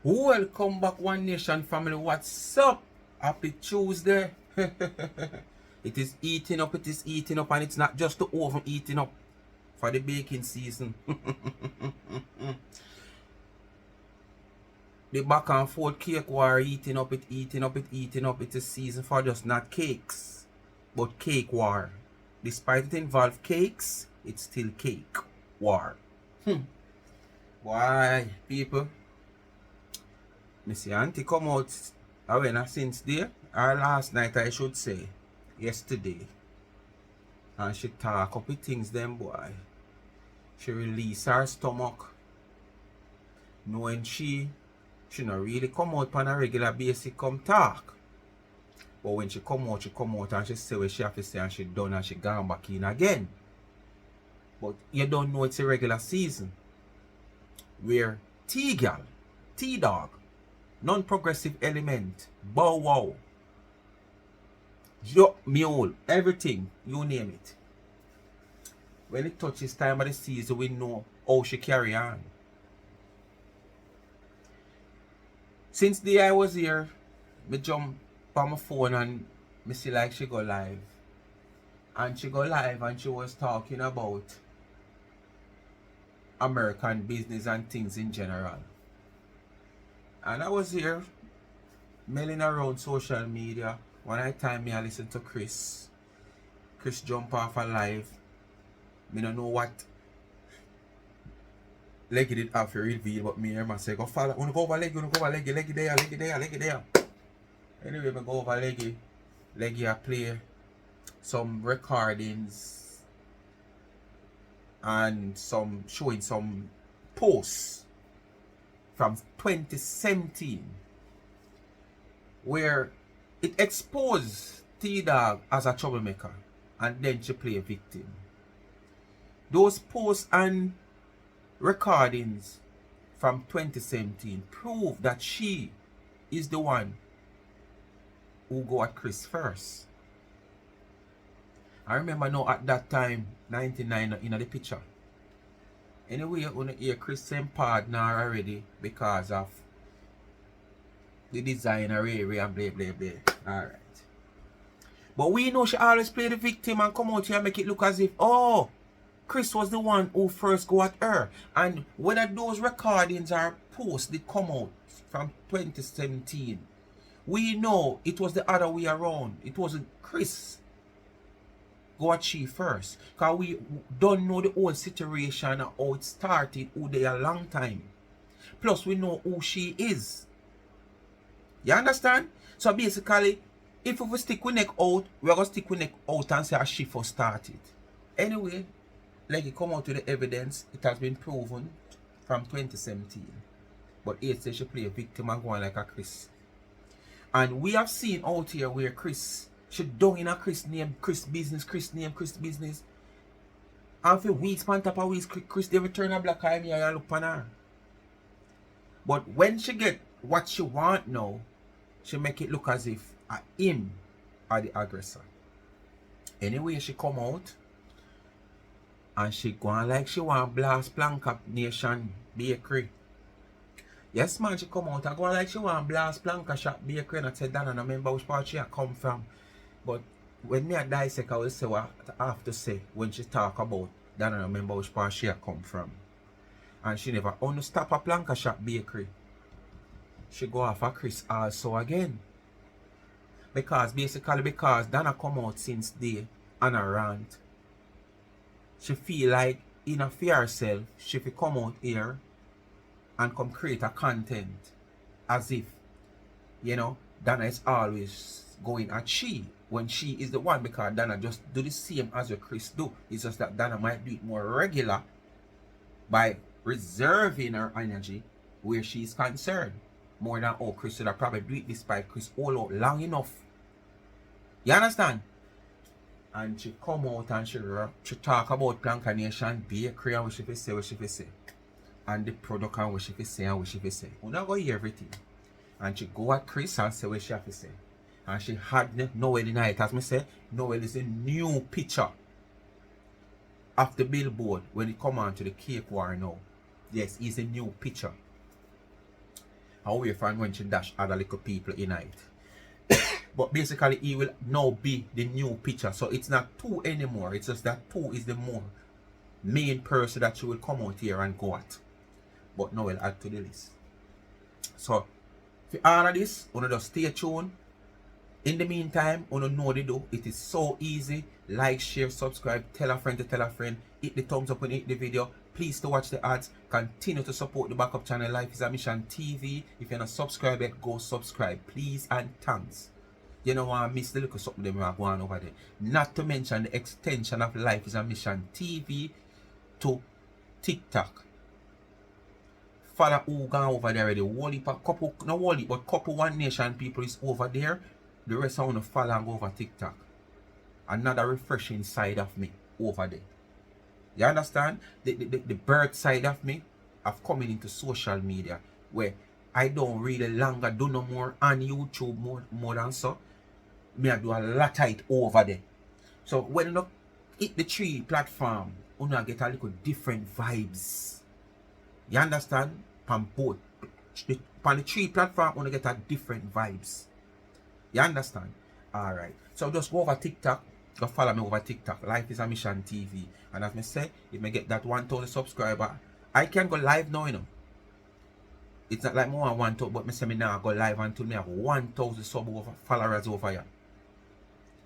Welcome back, One Nation family. What's up? Happy Tuesday. It is eating up, and it's not just the oven eating up for the baking season. The back and forth cake war eating up. It's a season for just not cakes, but cake war. Despite it involve cakes, it's still cake war. Why, people? Me see auntie come out since day, or last night I should say, yesterday. And she talk up with things them boy. She release her stomach. Knowing she not really come out on a regular basis come talk. But when she come out and she say what she have to say and she done and she gone back in again. But you don't know it's a regular season. Where T-Gal, T-Dog, non-progressive element, bow wow, mule, everything, you name it. When it touches time of the season, we know how she carry on. Since the day I was here, me jump on my phone and me see like she go live. And she go live and she was talking about American business and things in general. And I was here milling around social media. One time I listen to Kris. Kris jump off a live. Me don't know what Leggy did have to reveal, but me here say go follow. Wanna go over Leggy, Leggy there. Anyway, me go over Leggy. Leggy I play some recordings and some showing some posts from 2017 where it exposed T-Dog as a troublemaker and then she play a victim. Those posts and recordings from 2017 prove that she is the one who go at Kris first. I remember now at that time 99 in the picture. Anyway, you want to hear Kris same partner already because of the designer area and blah. Alright. But we know she always play the victim and come out here and make it look as if, oh, Kris was the one who first go at her. And whether those recordings or posts did come out from 2017, we know it was the other way around. It wasn't Kris go at she first. Because we don't know the whole situation and how it started, who they a long time. Plus we know who she is. You understand? So basically, if we stick with neck out, we're going to stick with neck out and say how she first started. Anyway, like it come out with the evidence, it has been proven from 2017. But it says she play a victim and go on like a Kris. And we have seen out here where Kris, she done in a Kris name, Kris business. And for weeks, on top of weeks, Kris they return a black eye and look on her. But when she get what she want now, she make it look as if him are the aggressor. Anyway, she come out and she go on like she want blast Plankashop Nation Bakery. Yes man, she come out and go on like she want blast Plankashop Bakery and I said that I remember which part she come from. But when me a dissect, I will say what I have to say when she talk about that I remember which part she come from. And she never only stop a Plankashop Bakery. She go off a Kris also again. Because Dana come out since day and a rant. She feel like in a fear herself, she fi come out here and come create a content as if, you know, Dana is always going at she when she is the one, because Dana just do the same as what Kris do. It's just that Dana might do it more regular by reserving her energy where she is concerned. More than how Kris should have probably do it despite Kris all out long enough. You understand? And she come out and she talk about Plankashop Nation Bakery and what she say. And the product and what she say and what she say. We're not going to hear everything. And she go at Kris and say what she have to say. And she had Noel in it. As I say, Noel is a new picture of the billboard when it come on to the cake war now. Yes, he's a new picture. away from when she dash other little people in it. But basically, he will now be the new picture. So it's not 2 anymore. It's just that 2 is the more main person that she will come out here and go at. But Noel add to the list. So, for all of this, you just stay tuned. In the meantime, you know what to do. It is so easy. Like, share, subscribe, tell a friend to tell a friend. Hit the thumbs up and hit the video. Please to watch the ads. Continue to support the backup channel Life is a Mission TV. If you're not subscribed yet, go subscribe. Please and thanks. You don't want to miss the little something them are going over there. Not to mention the extension of Life is a Mission TV to TikTok. Follow who gone over there already. Whole heap of couple, not whole heap, but couple One Nation people is over there. The rest I want to follow and go over TikTok. Another refreshing side of me over there. You understand? The bird side of me of coming into social media where I don't really longer do no more on YouTube more than so. Me I do a lot of it over there. So when you hit the 3 platform, you get a little different vibes. You understand? From both. On the 3 platform, you get a different vibes. You understand? Alright. So just go over TikTok. Go follow me over TikTok. Life is a Mission TV. And as I say, if I get that 1,000 subscriber, I can go live now, you know. It's not like more than 1,000, but I say me now go live until me have 1,000 followers over here.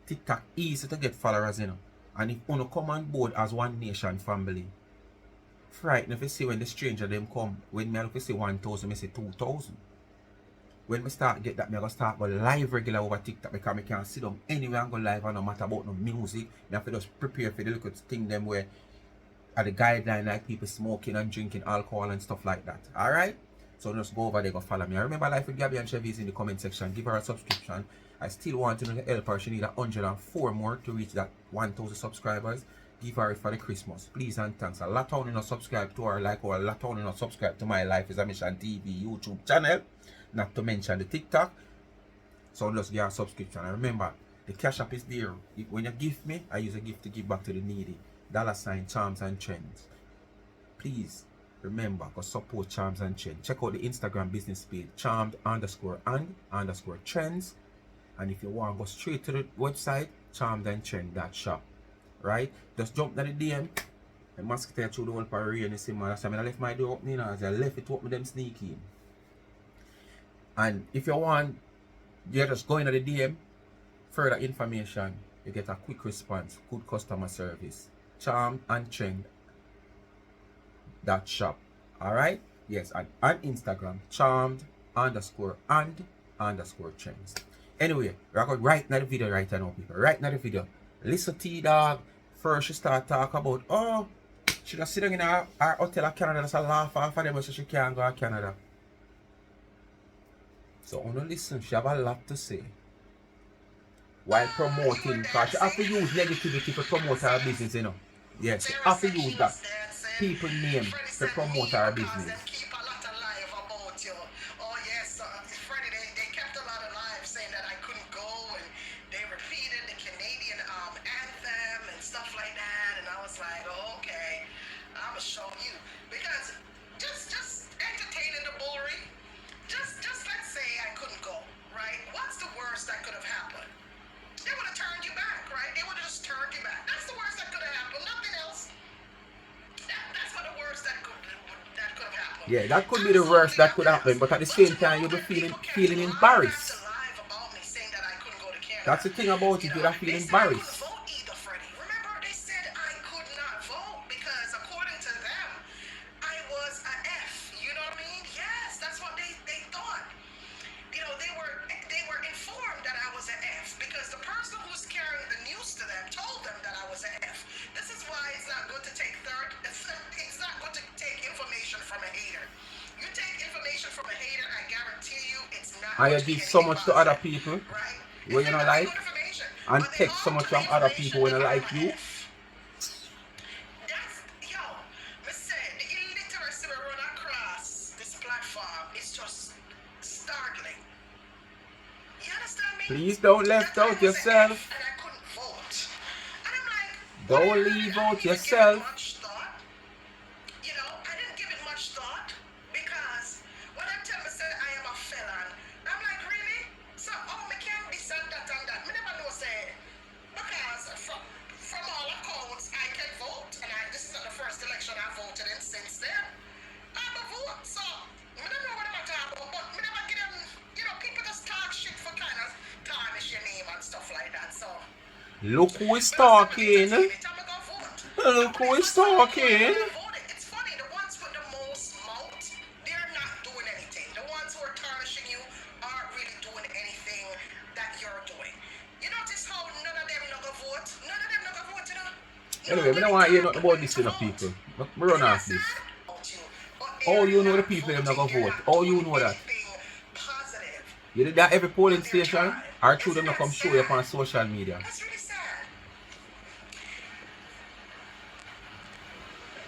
TikTok easy to get followers, you know. And if you come on board as One Nation family, frightened if you see when the stranger them come, when me look to see 1,000, I say 2,000. When we start get that, I go start go live regular over TikTok because I can't sit down anywhere and go live and no matter about no music. I have to just prepare for the little thing them where are the guideline like people smoking and drinking alcohol and stuff like that. Alright? So just go over there, go follow me. I remember Life with Gabby and Chevy is in the comment section. Give her a subscription. I still want to help her. She need 104 more to reach that 1,000 subscribers. Give her it for the Christmas. Please and thanks. A lot of you not subscribe to her like or a lot of you not subscribe to my Life is a Mission TV YouTube channel. Not to mention the TikTok. So just get a subscription. And remember, the cash app is there. When you gift me, I use a gift to give back to the needy. $ Charms and Trends. Please remember, go support Charms and Trends. Check out the Instagram business page, charmed_and_trends. And if you want to go straight to the website, charmedandtrend.shop. Right? Just jump down the DM. The mosquito through the whole parade and see man. I left my door open, as I left it open them sneaky. And if you want, you just go into the DM, further information, you get a quick response, good customer service. Charmedandtrend.shop. Alright? Yes, and on Instagram, charmed_and_trends. Anyway, we're going right now the video right now, people. Right now the video. Listen to dog. First she start talk about, oh, she just sit down in our hotel in Canada, that's a laugh off of them so she can't go to Canada. So on listen, she have a lot to say. While promoting, because she have to use negativity to promote her business, you know. Yes, she have to use that people name to promote her business. Yeah, that could be the worst that could happen, but at the same time, you'll be feeling embarrassed. That's the thing about it, you're feeling embarrassed. And you give so much to other people when you don't like, and take so much from other people when you like you. Please don't left out yourself. Don't leave out yourself. Look who is talking. Look who is talking. It's funny, the ones with the most mouth, they're not doing anything. The ones who are tarnishing you aren't really doing anything that you're doing. You notice how none of them not gonna vote? None of them not gonna vote, you know? Anyway, we don't want to hear nothing about this, you know, people. We run off this. All you know the people them not gonna vote. All you know that. You did that every polling station, or through them not come show you up on social media. That's really sad.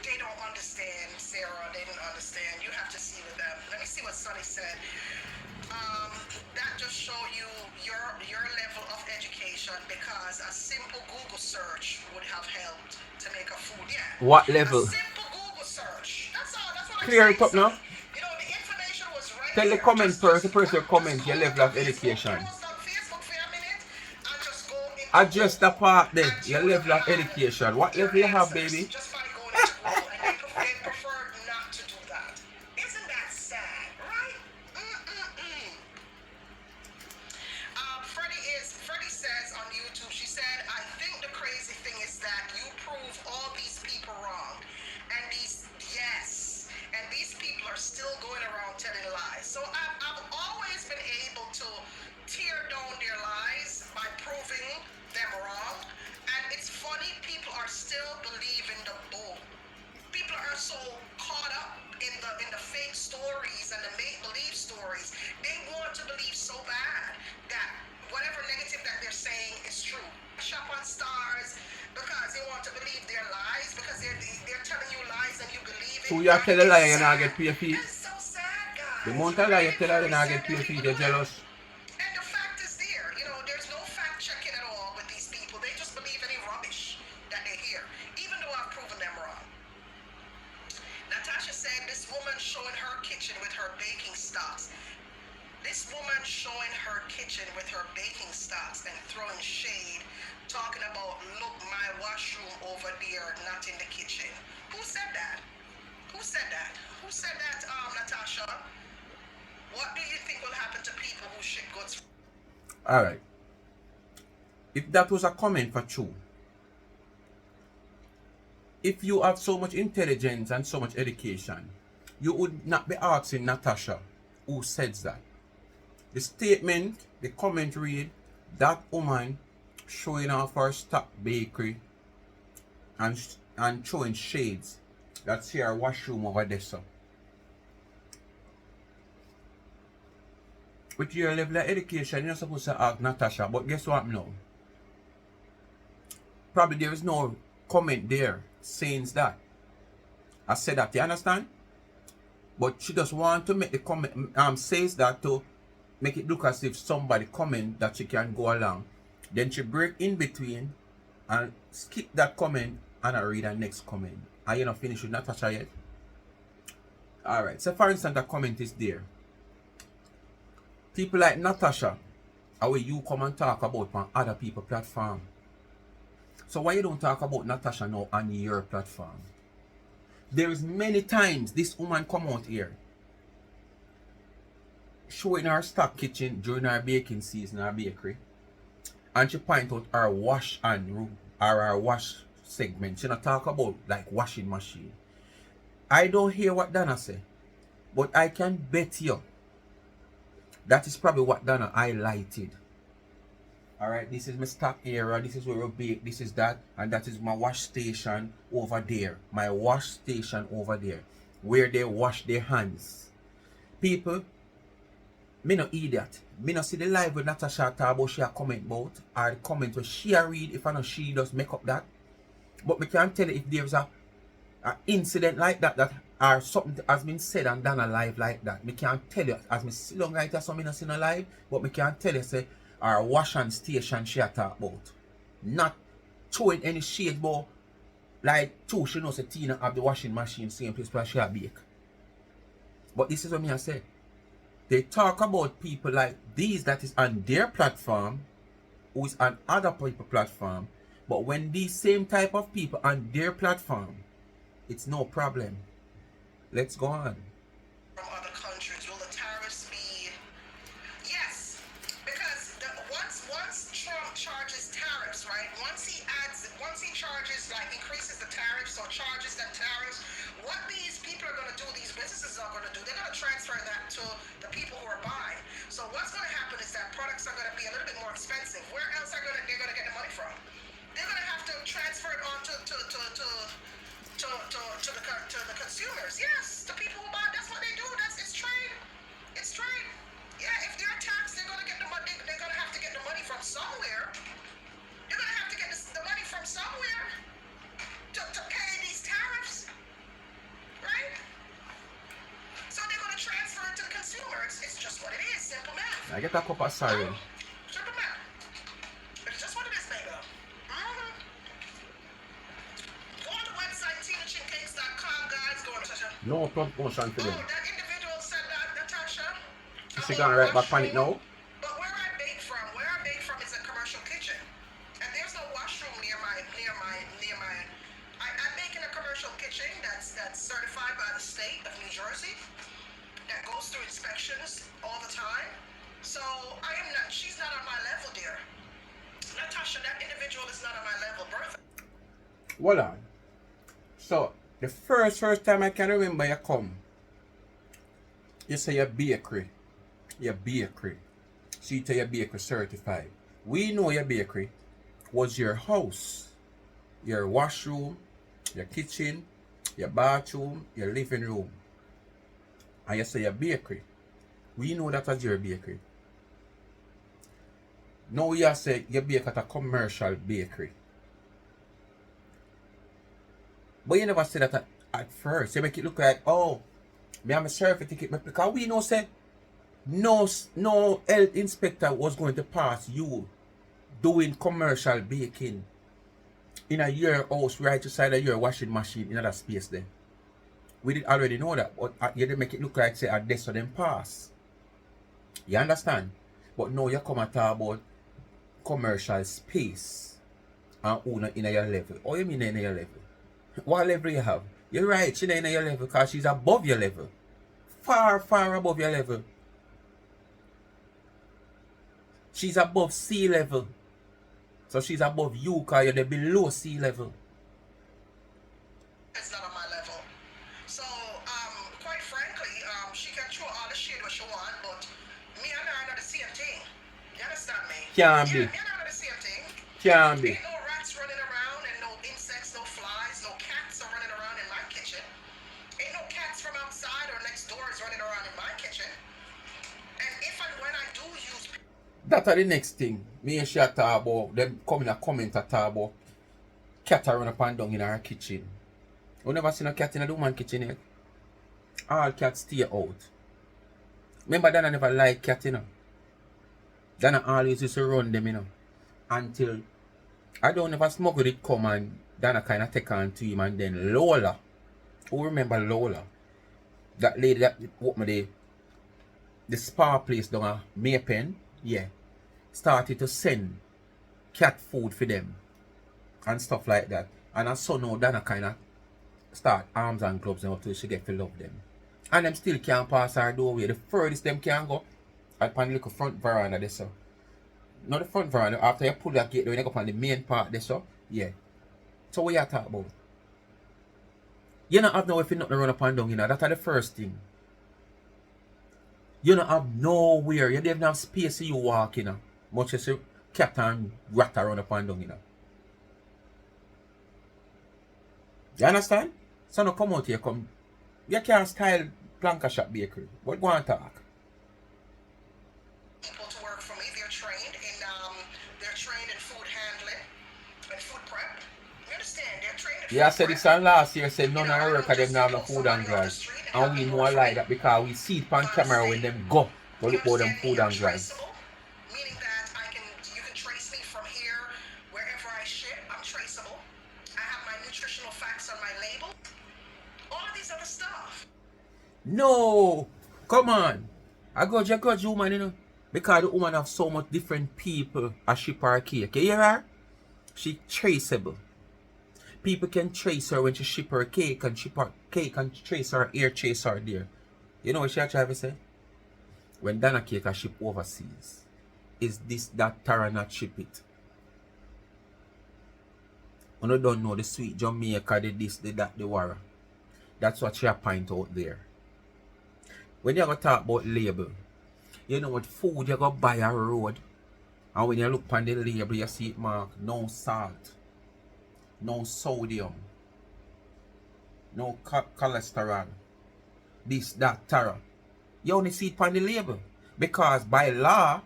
They don't understand, Sarah. They didn't understand. You have to see with them. Let me see what Sonny said. That just show you your level of education, because a simple Google search would have helped to make a food. Yeah. What level? A simple Google search. That's all. That's what Clear I'm it up now. You know, the information was right Tell the there. comment person comment your level of education. Adjust the part there, your level of education. What level you have, baby? Just by going to Google, and they prefer not to do that. Isn't that sad, right? Freddie says on YouTube, she said, I think the crazy thing is that you prove all these people wrong. And these people are still going around telling lies. So I've always been able to tear down their lies by proving them wrong. And it's funny, people are still believing the bull. People are so caught up in the fake stories and the make-believe stories. They want to believe so bad that whatever negative that they're saying is true. Shop on stars because they want to believe their lies, because they're telling you lies and you believe it. So you tell a lie and I get paid for it. That's so sad, guys. The month I lie, you tell her and I get paid for it. You're jealous. And the fact is there. You know, there's no fact checking at all with these people. They just believe any rubbish that they hear, even though I've proven them wrong. Natasha said this woman showing her kitchen with her baking stocks. This woman showing her kitchen with her baking stocks and throwing shade, talking about, look, my washroom over there, not in the kitchen. Who said that? Who said that? Who said that, Natasha? What do you think will happen to people who ship goods? Alright. If that was a comment for true, if you have so much intelligence and so much education, you would not be asking Natasha who says that. The statement, the comment read, that woman showing off her stock bakery and throwing shades. That's her washroom over there, so. With your level of education, you're supposed to ask Natasha, but guess what now? Probably there is no comment there saying that. I said that, you understand? But she just want to make the comment, says that to make it look as if somebody comment that she can go along. Then she break in between and skip that comment and I read the next comment. Are you not finished with Natasha yet? Alright, so for instance, the comment is there. People like Natasha, how you come and talk about on other people's platform. So why you don't talk about Natasha now on your platform? There is many times this woman come out here showing her stock kitchen during her baking season, her bakery, and she point out her wash and room or her wash segment. She not talk about like washing machine. I don't hear what Donna say, but I can bet you that is probably what Donna highlighted. Alright, this is my stock area, this is where we bake, this is that, and that is my wash station over there. My wash station over there, where they wash their hands. People, me no idiot. Me no see the live with Natasha talk about she a comment about, or the comment where she a read if I know she does make up that. But me can't tell you if there's a incident like that or something has been said and done a live like that. Me can't tell you, as me sit down right here, so me not see no live, but me can't tell you say our wash and station she a talk about. Not throwing any shade, but like true, she knows that Tina have the washing machine same place where she a bake. But this is what me I say. They talk about people like these that is on their platform, who is on other people's platform, but when these same type of people on their platform, it's no problem. Let's go on. From other countries, will the tariffs be? Yes, because once Trump charges tariffs, right? charges, them tariffs. What these people are going to do, these businesses are going to do, they're going to transfer that to the people who are buying. So what's going to happen is that products are going to be a little bit more expensive. Where else they're going to get the money from? They're going to have to transfer it on to the consumers. Yes, the people who buy. That's what they do. It's trade. It's trade. Yeah, if they're taxed, they're going to get the money. They're going to have to get the money from somewhere. You're going to have to get the money from somewhere to pay these tariffs, right? So they're going to transfer it to the consumer. It's just what it is. Simple math. I get a cup of siren. Simple math. It's just what it is, baby. Go on the website, TinaChinCakes.com, guys. Go on, Natasha. No promotion for them. Oh, that individual said that, Natasha. Is she gonna write back on it now? But where I bake from is a commercial kitchen. And there's no washroom near my I bake in a commercial kitchen that's certified by the state of New Jersey, that goes through inspections all the time. So she's not on my level, dear. Natasha, that individual is not on my level. Bertha. Hold on. So the first time I can remember you come, you say your bakery. So you tell your bakery certified. We know your bakery was your house, your washroom, your kitchen, your bathroom, your living room. And you say your bakery. We know that as your bakery. Now you say you bake at a commercial bakery. But you never say that at first. You make it look like, oh, me have a certificate. Because we know say no health inspector was going to pass you doing commercial baking in your house right beside of your washing machine in that space there. We did already know that, but you didn't make it look like say a desk for them pass. You understand? But now you come and talk about commercial space and own in your level. What you mean in your level? What level you have? You're right, she's in your level because she's above your level. Far above your level. She's above sea level. So she's above you because you're below sea level. It's not on my level. So, quite frankly, she can throw all the shade what she want, but me and her are not the same thing. You understand me? Can't be. Me and her are not the same thing. Can't be. Ain't no rats running around and no insects, no flies, no cats are running around in my kitchen. Ain't no cats from outside or next doors running around in my kitchen. And if and when I do use... That's the next thing. Me and she talk about them coming a comment to talk about cat run up and down in our kitchen. You never seen a cat in a woman kitchen yet? All cats stay out. Remember Dana never liked cat, you know. Dana always used to run them, you know. Until I don't ever smuggle it come and Dana kind of take on to him, and then Lola. Who remember Lola? That lady that opened the spa place down at Maypen, yeah. Started to send cat food for them and stuff like that. And I saw now Dana kind of start arms and gloves now till she get to love them. And them still can't pass her doorway. The furthest them can go upon the little front veranda there, so. Not the front veranda, after you pull that gate door, you go up on the main part there, so. Yeah. So what you talk about? You don't have no if you not run up and down, you know. That's the first thing. You don't have nowhere. You don't even have space so you walk, you know. Much as you cat and rat run up and down, you know. You understand? So now come out here, come. You can't style Plankashop bakery. What go on talk? People to work for me, they're trained in food handling and food prep. You understand? They're trained in Yeah, I food said prep. this on last year, said none You know, of I the don't work of them just now have no pull food somebody and off the drive. street and And have we them know work I for like me. that because we see it on camera when them go to look for them food and drive. Traceable, meaning that you can trace me from here, wherever I ship, I'm traceable. I have my nutritional facts on my label. All of these other stuff. No! Come on! I got you, man, you know. Because the woman have so much different people a ship her cake. You hear her? She traceable. People can trace her when she ship her cake and ship her cake and trace her here, trace her there. You know what she try to say? When Dana cake a ship overseas, is this that Tara not ship it? You don't know the sweet Jamaica, the this, the that, the war. That's what she point out there. When you go talk about label, you know what food you go buy a road. And when you look on the label, you see it mark no salt, no sodium, no cholesterol, this, that, tara. You only see it on the label. Because by law,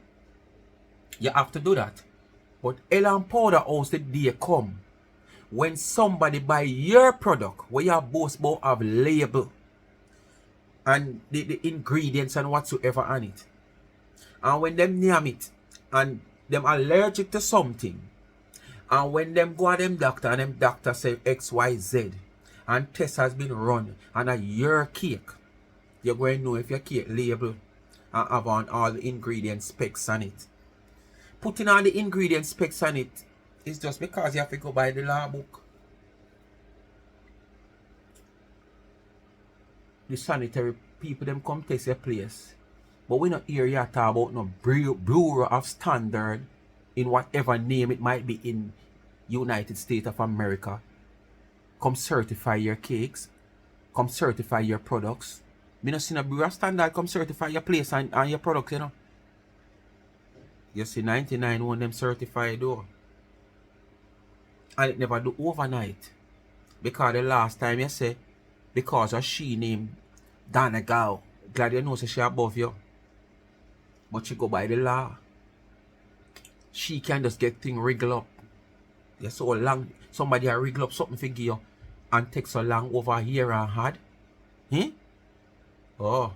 you have to do that. But Ellen Powder House the day come when somebody buy your product where you both about have label and the ingredients and whatsoever on it. And when them name it and them allergic to something, and when them go to them doctor and them doctor say XYZ and test has been run and a your cake, you're going to know if your cake label and have on all the ingredient specs on it. Putting all the ingredient specs on it is just because you have to go buy the law book. The sanitary people them come test your place. But we not hear you talk about no Bureau of Standard in whatever name it might be in United States of America. Come certify your cakes. Come certify your products. Me not see no Bureau of Standard come certify your place and your products, you know. You see 99 one them certified though. And it never do overnight. Because the last time you say, because of she named Dana Gal, glad you know so she above you. But she go by the law. She can just get things wriggle up. You so long, somebody a wriggle up something for you and take so long over here and hard. Hmm? Oh.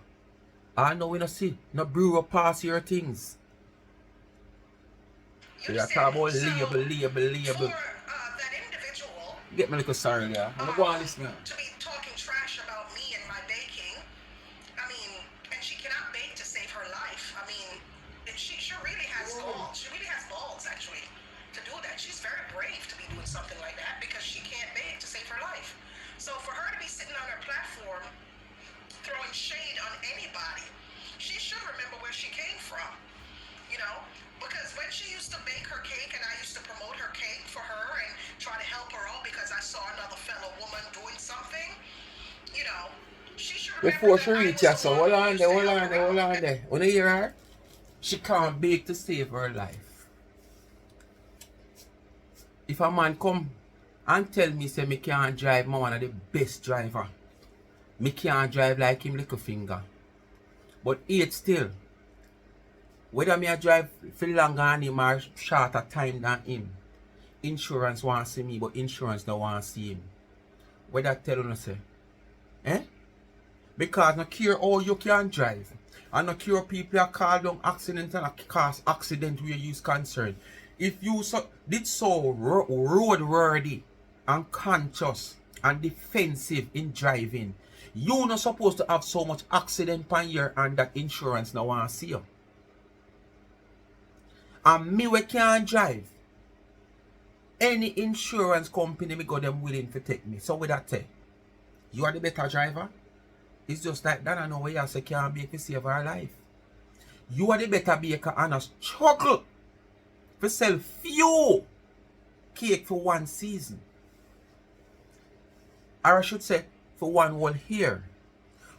I know we not see. No bureau pass your things. So you talk about label. For that individual, Get me a little sorry there. I'm go on listen. to be talking trash about me and my baking, I mean, and she cannot bake to save her life. I mean, she really has balls. She really has balls, actually, to do that. She's very brave to be doing something like that because she can't bake to save her life. So for her to be sitting on her platform throwing shade on anybody, she should remember where she came from, you know? Because when she used to bake her cake and I used to promote her cake for her and try to help her out because I saw another fellow woman doing something, you know, she should remember. Before she reach us, so hold on there. When you hear her, she can't bake to save her life. If a man come and tell me say me can't drive, me one of the best driver. Me can't drive like him little finger. But yet still, whether me a drive for longer than him or shorter time than him, insurance want to see me, but insurance don't want to see him. What that tell you say? Eh? Because no care how you can drive. And no care people are called down accident and cause accident where you is concerned. If you did so roadworthy and conscious and defensive in driving, you not supposed to have so much accident on your and that insurance no want to see you. And me we can't drive. Any insurance company me go them willing to take me. So with that say, you are the better driver. It's just like that I know where you say can't bake to save her life. You are the better baker and a struggle to sell few cake for one season. Or I should say for one whole year.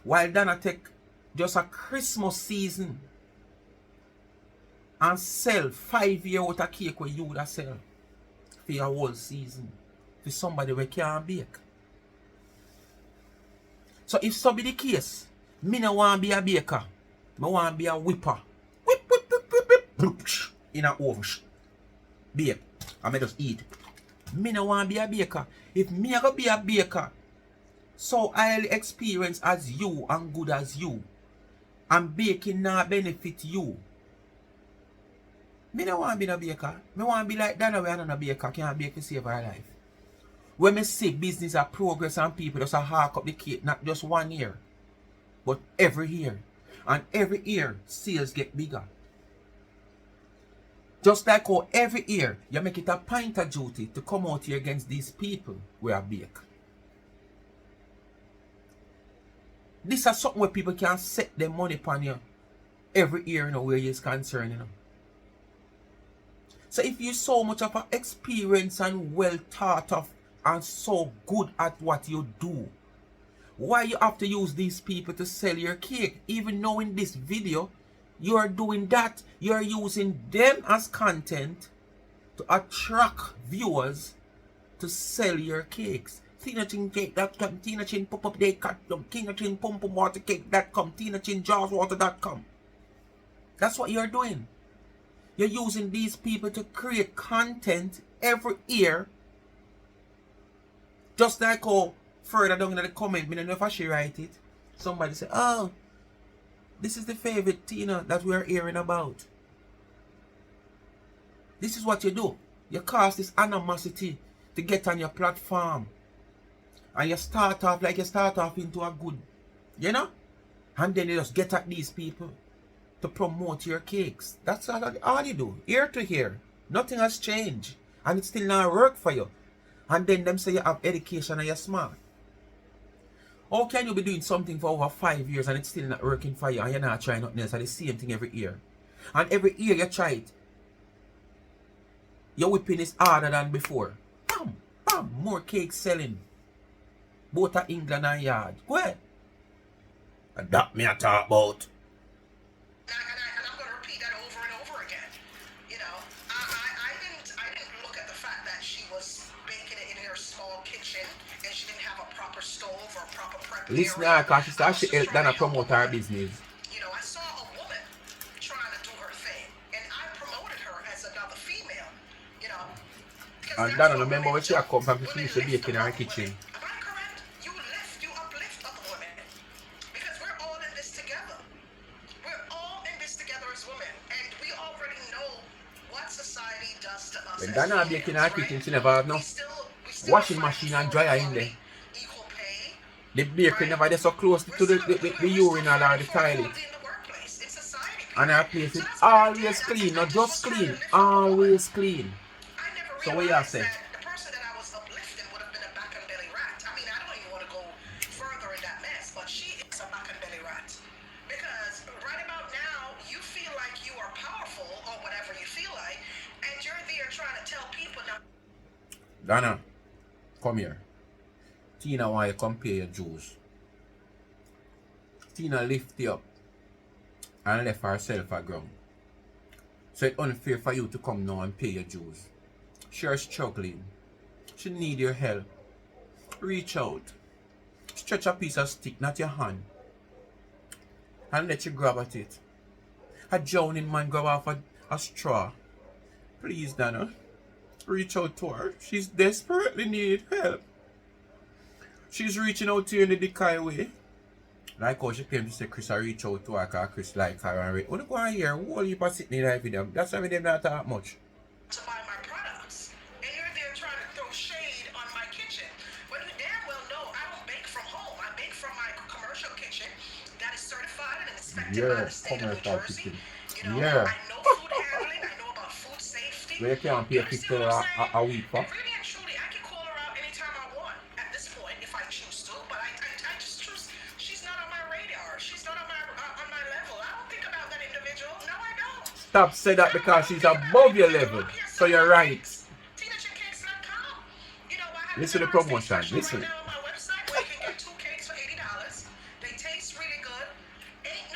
While Dana take just a Christmas season and sell 5 years worth of cake where you would have sell for your whole season for somebody who can't bake. So if so be the case, me no want to be a baker. I want to be a whipper. Whip, whip, whip, whip, whip, whip, in a oven. Bake. And I just eat. Me no want to be a baker. If me a go be a baker, so highly experienced as you and good as you, and baking not benefit you, me no want to be a baker. Me want to be like Dana where I'm not a baker. Can't bake to save her life. When me see business a progress and people just a hawk up the cake, not just 1 year, but every year. And every year, sales get bigger. Just like how every year, you make it a point of duty to come out here against these people who are bake. This is something where people can set their money upon you every year, you know, where you're concerned, you know. So if you're so much of an experience and well thought of and so good at what you do, why you have to use these people to sell your cake? Even though in this video, you're doing that. You're using them as content to attract viewers to sell your cakes. TinaChinCake.com, TinaChin Pop Up Day.com, TinaChin Pum Pum Water Cake.com, TinaChin JarsWater.com. That's what you're doing. You're using these people to create content every year. Just like how further down in the comment, I don't know if she write it. Somebody say, oh, this is the favorite Tina that we're hearing about. This is what you do. You cause this animosity to get on your platform. And you start off like you start off into a good, you know? And then you just get at these people to promote your cakes. That's all you do. Ear to ear. Nothing has changed. And it still not work for you. And then them say you have education and you're smart. How can you be doing something for over 5 years and it's still not working for you and you're not trying nothing else and the same thing every year? And every year you try it. Your whipping is harder than before. Bam, bam, more cake selling. Both at England and yard. Go ahead. And that me I talk about. And I'm going to repeat that over and over again. You know, I didn't look at the fact that she was baking it in her small kitchen and she didn't have a proper stove or a proper prep area. Listen to her because she said she helped Dana promote her business. You know, I saw a woman trying to do her thing and I promoted her as another female. You know, and Dana, remember when she had come from she used to bake in her kitchen. Am I correct? You uplift other women because we're all in this together. We're all in this together as women, and we already know what society does to us. When Dana baking in her kitchen, she never had no washing machine and dryer in there. Equal pay. The bakery never there so close to the urinal or the toilet. And her place is always clean, not just clean, always clean. So what you say? The person that I was uplifting would have been a back and belly rat. I mean, I don't even want to go further in that mess, but she is a back and belly rat. Because right about now, you feel like you are powerful or whatever you feel like, and you're there trying to tell people now. Dana, come here. Tina want you come pay your dues. Tina lift you up and left herself aground. So it's unfair for you to come now and pay your dues. She's struggling. She need your help. Reach out. Stretch a piece of stick, not your hand. And let you grab at it. A drowning man grab off a straw. Please, Dana. Reach out to her. She's desperately need help. She's reaching out to you in the decay way. Like how she came to say Kris, I reach out to her because Kris like her and rate. When you go on here, whole heap of sitting in that video. That's why we them not talk much. To buy my products. And you're there trying to throw shade on my kitchen. When you damn well know I don't bake from home. I bake from my commercial kitchen that is certified and inspected by the state of New Jersey. You know, I know food handling, I know about food safety. Where you can't pay $50 a week for. Really and truly, I can call her out anytime I want at this point if I choose to, but I just choose. She's not on my radar. She's not on my level. I don't think about that individual. No, I don't. Stop saying that because she's above your level. So you're right. Listen to the promotion. Listen. Right now on my website where you can get 2 cakes for $80. They taste really good. Ain't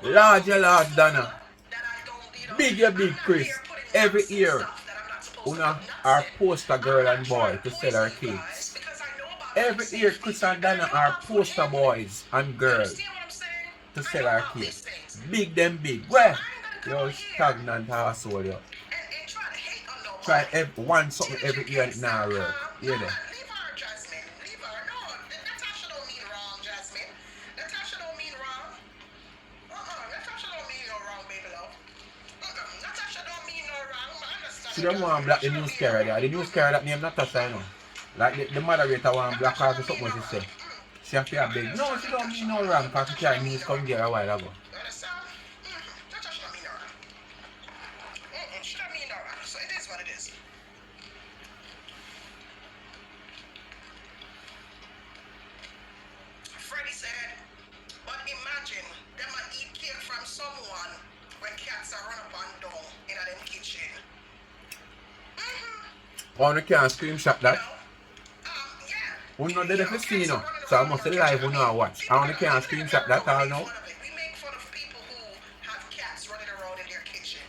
no Large, Dana. that I don't need on. Big, big I'm not Kris. here putting Every nuts in year, stuff that I'm not supposed to Una put nuts are in. poster girl I'm and not boy trying to to sell her poison you cakes. guys because I know about Every food year, safety. Kris and Dana I know are about food poster handling. boys and You girls understand what I'm saying? to I sell know her about these cakes. things. Big them big. So Where? I ain't gonna come You on here stagnant asshole, you. and try to hate on nobody. Try one something every year and it not work. No, Hear them? leave her, Jasmine. Leave her. No, Natasha don't mean wrong, Jasmine. Natasha don't mean wrong. Natasha don't mean no wrong, baby love. Natasha don't mean no wrong. I understand. She don't want to block the news carrier there. The news carrier that name Natasha, you know. Like the moderator want to block her for something she say. She have to have big. No, she don't mean no wrong because she carried news come there a while ago. You understand? Natasha don't mean no wrong. She don't mean no wrong. So it is what it is. Freddie said, but imagine them a eat cake from someone when cats are run up and down in them kitchen. On the can screenshot that. Yeah. We know they definitely see, you know. running So I around must in say our live, kitchen. we know I watch. I only can screenshot that all now. We make fun of people who have cats running around in their kitchen.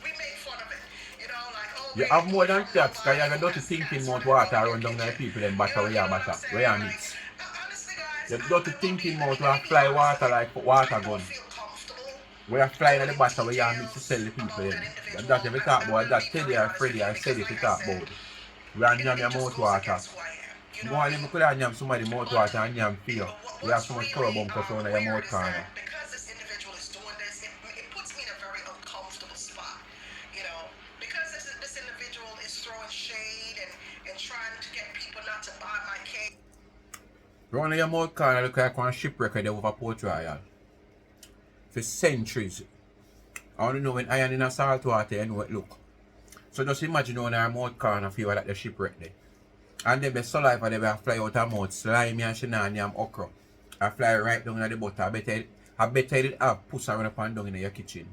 We make fun of it. You know, like, oh, You where have you more eat than from cats, because you nobody have a who dirty has thinking cats mouth running water around in run your down there kitchen. people them You butter where you know what I'm butter, where saying? you Like, mix. honestly, guys, The I dirty will be, thinking let me, mouth let will me be fly honest with water you. like water I don't gun. feel comfortable We are flying going at the in butter where you mix to sell details the people about them. that individual. That's if you talk I about will that be Teddy very or honest with Freddy you or because, said if you like I talk said, about it. We are yam your it just mouth goes water. against who I am. You know Go what on, I if you mean? could have yam somebody mouth water and yam feel. But We have what's so much color really bump cause on your weird mouth is corner. that because this individual is doing this, it puts me in a very uncomfortable spot. You know, because this individual is throwing shade and trying to get people not to buy my cake. Round your mouth corner look like one shipwreck there over Port Royal. For centuries. I only know when iron in a salt water, you know it look. So just imagine on our mouth corner feel like the shipwreck there. And then the saliva they will fly out her mouth, slimy and shenani and okra. I fly right down in the butter. I bet it have push around up and down in your kitchen.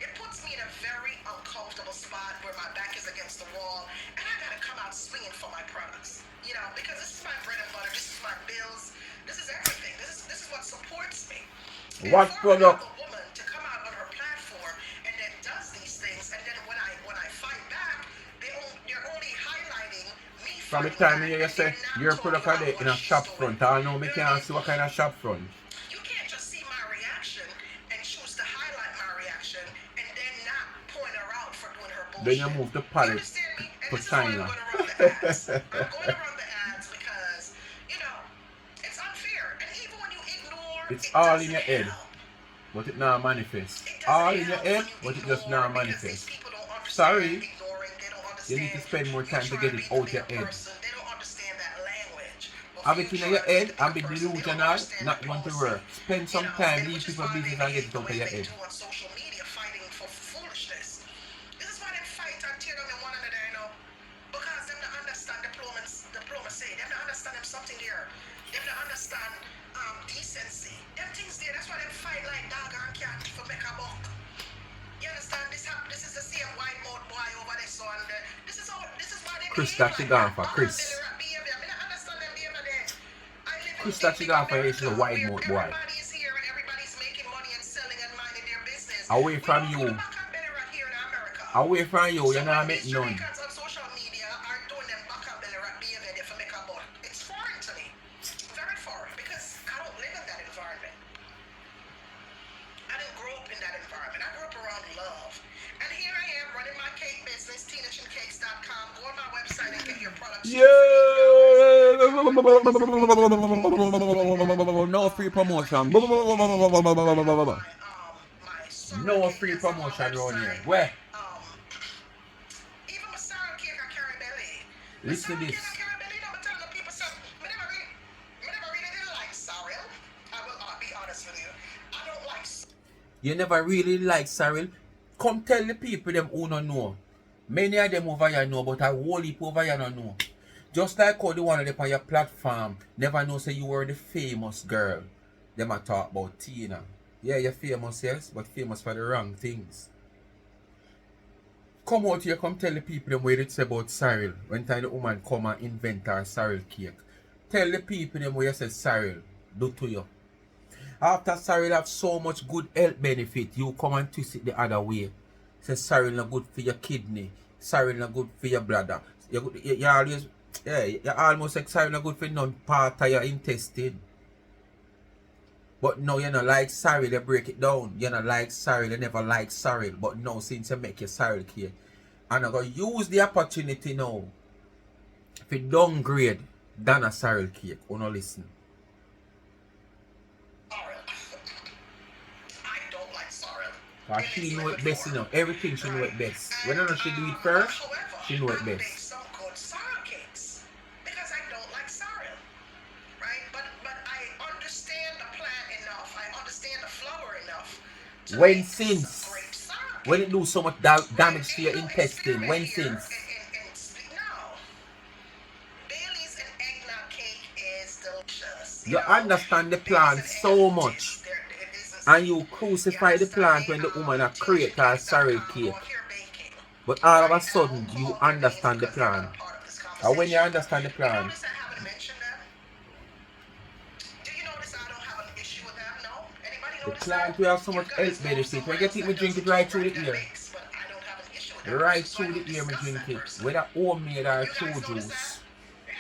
It puts me in a very uncomfortable spot where my back is against the wall and I gotta come out swinging for my products. You know, because this is my bread and butter, this is my bills, this is everything. This is what supports me. What product? A woman to come out on her platform and then does these things, and then when I fight back, they're only highlighting me. From the time you say your product are there in a shop front, I know me can't see what kind of shop front. You can't just see my reaction and choose to highlight my reaction and then not point her out for doing her bullshit. Then you move the palette to China. I'm going to run the ads because, you know, it's unfair. And even when you ignore, it's all in your head, but it now manifest. All in your head, but it just now manifest. Sorry, you need to spend more time to get it out your head. They don't understand that language. Have it in your head and be delusional, not going to work. Spend some time, leave people business and get it out of your head. On social media fighting for foolishness. This is why they fight and tear down one another, you know. Because them don't understand diplomacy. Them don't understand them something there. Them don't understand decency. Them things there. That's why they fight like dog and cat for make a buck. You understand? This is the same white mouth boy over there. So and this is why they Kris, that's the gun for Kris. Kris, that's the gun for you. She's a white mouth boy. Everybody's here and everybody's making money and selling and minding their business. Away from you. Away from you, you're not making none. On social media are doing them back and belly rap behavior for make a buck. It's foreign to me. Very foreign because I don't live in that environment. I didn't grow up in that environment. I grew up around love. And here I am running my cake business, TinaChinCakes.com. Go on my website and get your products. No free promotion. No free promotion around here. Where? Even my sorrel cake I carry belly. Listen to this. You never really like sorrel? Come tell the people them who don't know. Many of them over here know, but a whole heap over here don't know. Just like how the one of them on your platform never know say you were the famous girl. Them a talk about Tina. Yeah, you're famous, yes, but famous for the wrong things. Come out here, come tell the people them what it say about sorrel. When time the woman come and invent her sorrel cake. Tell the people them what you say sorrel do to you. After sorrel have so much good health benefit, you come and twist it the other way. Say sorrel not good for your kidney. Sorrel not good for your bladder. You always, yeah, you almost like sorrel not good for none part of your intestine. But now you not like sorrel, you break it down. You not like sorrel, you never like sorrel. But now since you make your sorrel cake, and I'm going to use the opportunity now to downgrade than a sorrel cake. You know, listen. I don't like sorrel. Cause she know it best, you know. Everything she know it best. When I know she do it first, she know it best. Some good sorrel cakes because I don't like sorrel, right? But I understand the plant enough. I understand the flower enough. When since? When it do so much damage to your intestine? When since? No. Bailey's and eggnog cake is delicious. You understand the plant so much. And you crucify the plant when the woman create her sorrel cake. But all of a Right? And I sudden, won't you call their names understand the because they're plan. not a part of this And when you conversation. understand the You plan, notice I haven't mentioned them? Do you notice I don't have an issue with them? No? Anybody the notice that? client will have so You much guys health know benefit. When someone you else take me that drink it doesn't right talk through right the that ear. makes, but I don't have an issue with that Right person, so I through the don't ear, me discuss drink that it. person. Whether homemade or You true guys notice that? juice. Yeah.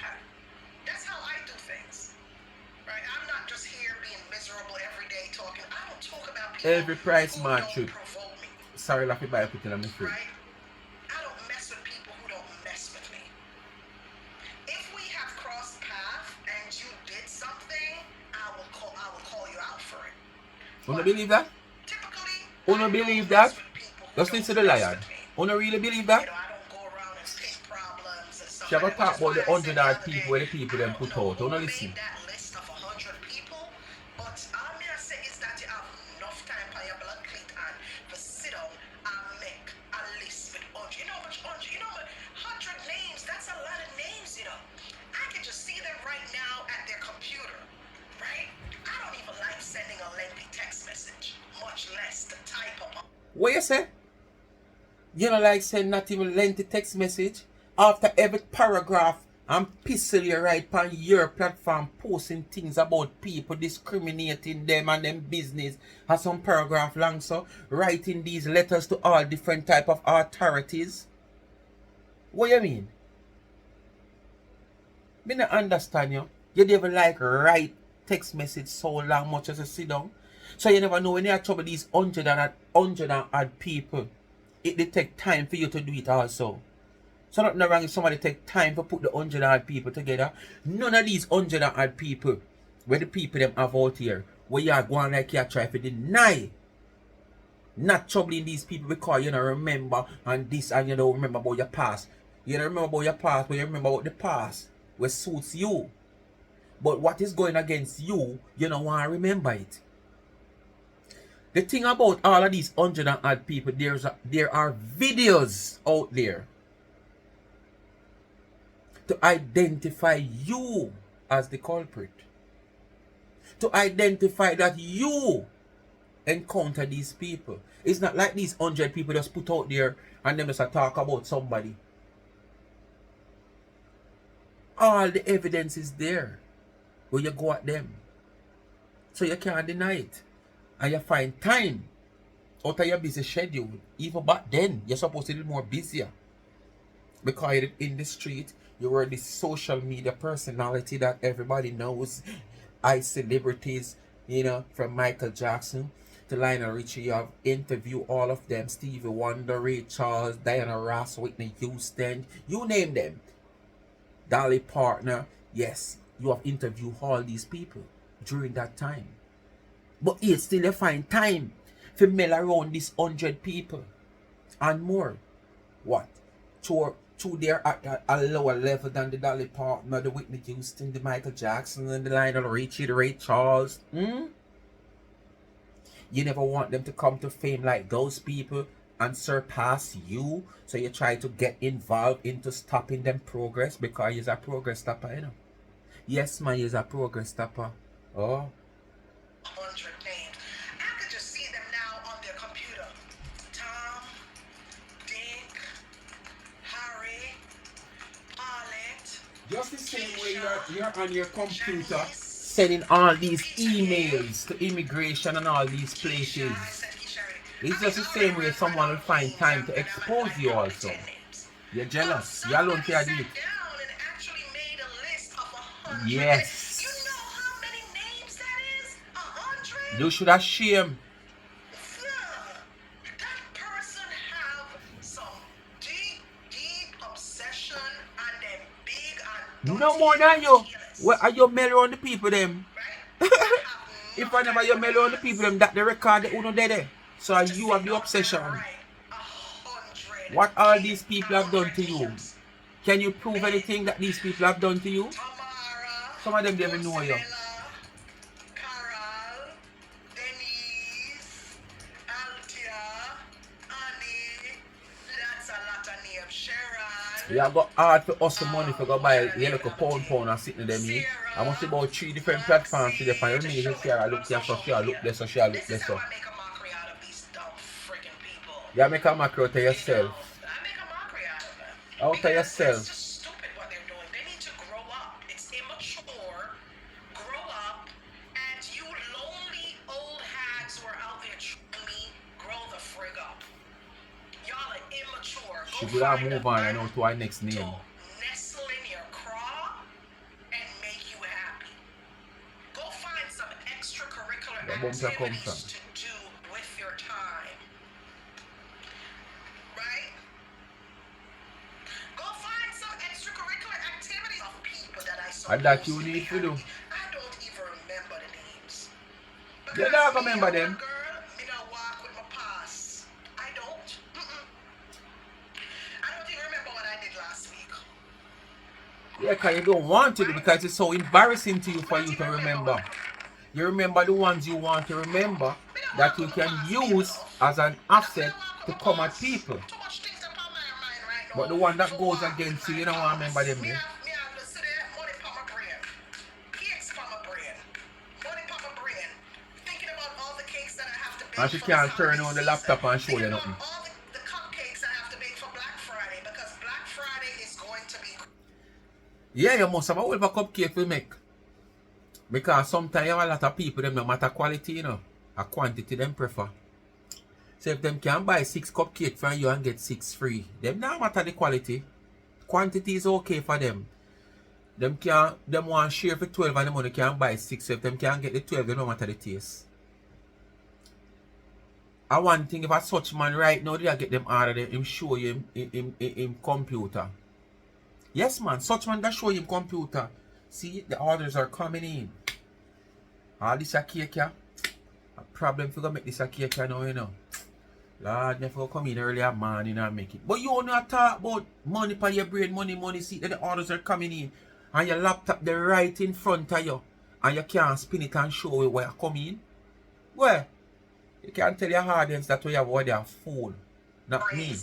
That's how I do things. Right? I'm not just here being miserable every day talking. I don't talk about people Every price who match don't it. provoke me. Sorry, Laffy, buy put it on my fridge. Right? I don't mess with people who don't mess with me. If we have crossed paths and you did something, I will call you out for it. Wanna But believe that? typically, Wanna I believe don't mess that? with people who Just listen to don't the mess lion. with me. Wanna really believe You that? know, I don't go around and pick problems and stuff She like ever that, which talk is about why the I said the 100 odd other people day, where the people I them don't put know out. who Wanna made listen? that list of 100 people, but all me I say is that you have enough time for your blood cleat and to sit down and make a list with 100. You know how much 100? You know what? 100 names, that's a lot of names, you know. I can just see them right now at their computer, right? I don't even like sending a lengthy text message, much less to type up. What you say? You know, like send not even lengthy text message after every paragraph and pissel you right on your platform posting things about people, discriminating them and them business has some paragraph long, so writing these letters to all different type of authorities. What you mean? Me not understand you. You never like write text message so long much as you sit down. So you never know when you have trouble these 100 and odd people. It they take time for you to do it also. So nothing wrong if somebody take time to put the 100 odd people together. None of these 100 odd people, where the people them have out here, where you are going like you try to deny. Not troubling these people because you don't remember and this and you don't remember about your past. You don't remember about your past, but you remember about the past, which suits you. But what is going against you, you don't want to remember it. The thing about all of these 100 and odd people, there are videos out there to identify you as the culprit. To identify that you encounter these people. It's not like these 100 people just put out there and them just talk about somebody. All the evidence is there where you go at them. So you can't deny it. And you find time out of your busy schedule. Even back then, you're supposed to be more busier. Because you're in the street, you were this social media personality that everybody knows. I celebrities, you know, from Michael Jackson to Lionel Richie. You have interviewed all of them. Stevie Wonder, Ray Charles, Diana Ross, Whitney Houston. You name them. Dolly Partner. Yes, you have interviewed all these people during that time. But yet still you find time to mail around these 100 people and more. What? To they're at a lower level than the Dolly Parton, the Whitney Houston, the Michael Jackson, and the Lionel Richie, the Ray Charles. You never want them to come to fame like those people and surpass you. So you try to get involved into stopping them progress because you're a progress stopper, you know. Yes, man, you're a progress stopper. Oh. 100 names. I could just see them now on their computer. Tom, Dick, Harry, Arlette. Just the same way you're on your computer sending all these emails to immigration and all these places. It's just the same way someone will find time to expose you also. You're jealous. You alone can't do it. Yes. You know how many names that is? 100? You should have shame. That person have some deep obsession and them big and No more than you. What are you mail on the people them? right? If I never you mail on the people them that the record the uno there. So you have the obsession. What all these people have done to you? Can you prove anything that these people have done to you? Some of them don't even know you. Carol, Denise, Altia, Annie, that's a lot of names. Sharon. You have got hard to hustle money for go buy a little pound and sitting there me. I must about 3 different platforms to the find me to see I look here, so she look there, so she look there, so. I make a mockery out of these dumb freaking people. You make a macro to yourself. I make a Out of Because it's yourself. just stupid what they're doing. They need to grow up. It's immature. Grow up. And you lonely old hags who are out there trying me, grow the frig up. Y'all are immature. She Go would have find move a on and man out to our next to name. nestle in your craw and make you happy. Go find some extracurricular Where bumps are come from? activities to do with your time. Right? Go find some extracurricular activities of people that I And that you supposed to be need to do. happy. I don't even remember the names. You Because don't me, remember a them. girl, me don't walk with my past. I don't. I don't even remember what I did last week. Yeah, because you don't want to do because it's so embarrassing to you for you to remember. You remember the ones you want to remember that you can use as an asset to come at people. Too much things upon my mind right now. But the one that For goes walk against with you, you my don't want to remember past. them Me there. have to sit there, money upon my brain. Cakes upon my brain. Money upon my brain. Thinking about all the cakes that I have to bake. And she for the can't turn holiday on the season. laptop and show you Thinking nothing. about all the cupcakes I have to bake for Black Friday. Because Black Friday is going to be... Yeah, you must have a whole cupcake to make. Because sometimes you have a lot of people, them no matter quality, you know. A quantity them prefer. So if them can buy 6 cupcakes from you and get 6 free, them no matter the quality. Quantity is okay for them. Them want share for 12 and the money can buy 6. So if them can get the 12, they no matter the taste. I one thing if a such man right now they get them order them, him show you him computer. Yes man, such man that show him computer. See the orders are coming in. All this a cake here. A problem if you go make this a cake here now, you know. Lord, never come in earlier morning and make it. But you only talk about money for your brain, money, see that the orders are coming in. And your laptop they're right in front of you. And you can't spin it and show you where you come in. Where? You can't tell your audience that we have what they are fool. Not me. Like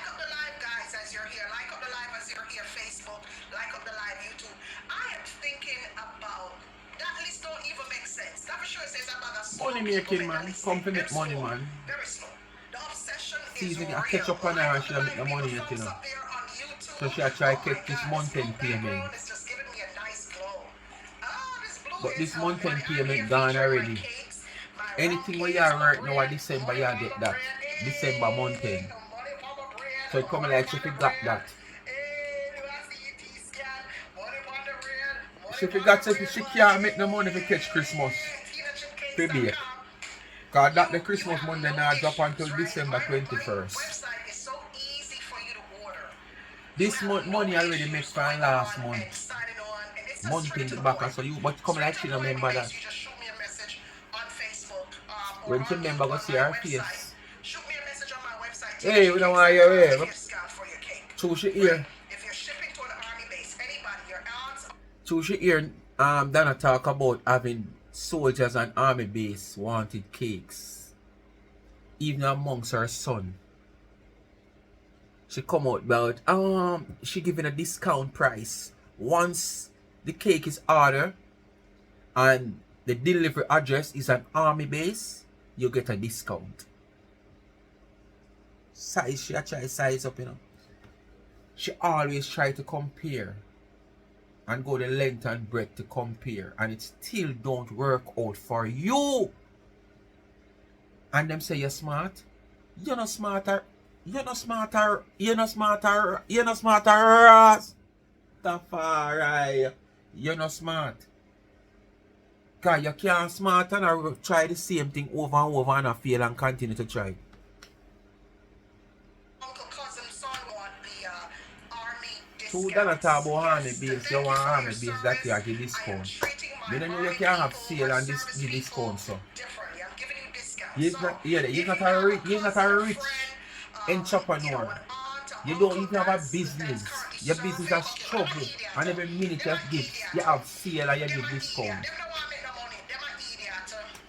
up the live, guys, as you're here. Like up the live as you're here, Facebook. Like up the live, YouTube. I am thinking about that list don't even make sense. That for sure says about a slow Money making man. Come to make money man. Very slow. The obsession See, is I real. catch up on her and she'll make the money yet, you Thumbs know. up there on YouTube. So she'll try to Oh get my this God, month-end this blue payment. background is just giving me a nice glow. Ah, this blue But is this helping. month-end I'm here payment gone featuring my already. cakes, my Anything rum where you cakes, are my right now bread, at December, money you on get my that. bread, December month-end. money on my bread, So it come money like on she the got bread. that. Do I see your T-scan? Money on the bread, money She on forgot the that bread, she boy. can't make no money to catch Christmas. To bake. Cause that the Christmas Monday now drop until December 21st. Website is so easy for you to order. This month money already made from last month. Month in the back, so you but come like she don't remember that. You just shoot me a message on Facebook or When she on remember go see her face. Shoot me a message on my website. Hey, we don't want your way. For your cake. Choose your ear. If you're shipping to an army base, anybody, your aunts. Choose your ear. Dana talk about having soldiers and army base wanted cakes. Even amongst her son. She come out about she giving a discount price. Once the cake is ordered and the delivery address is an army base, you get a discount. Size, she try to size up, you know. She always try to compare and go the length and breadth to compare, and it still don't work out for you. And them say you're smart. You're not smarter. You're not smarter. You're not smarter. You're not smarter. Tafari. You're not smart. Cause you can't smart and try the same thing over and over and fail and continue to try. Uncle, cousin, son want the army So discount. don't talk about army base. You want army base that you get discount. You don't know you can't have sale and this discount, so. Differently. I'm giving you discounts. He's not, yeah, he's not a rich entrepreneur. You don't even have a business. Your business has struggle. And every minute you give, you have sale and you give discount.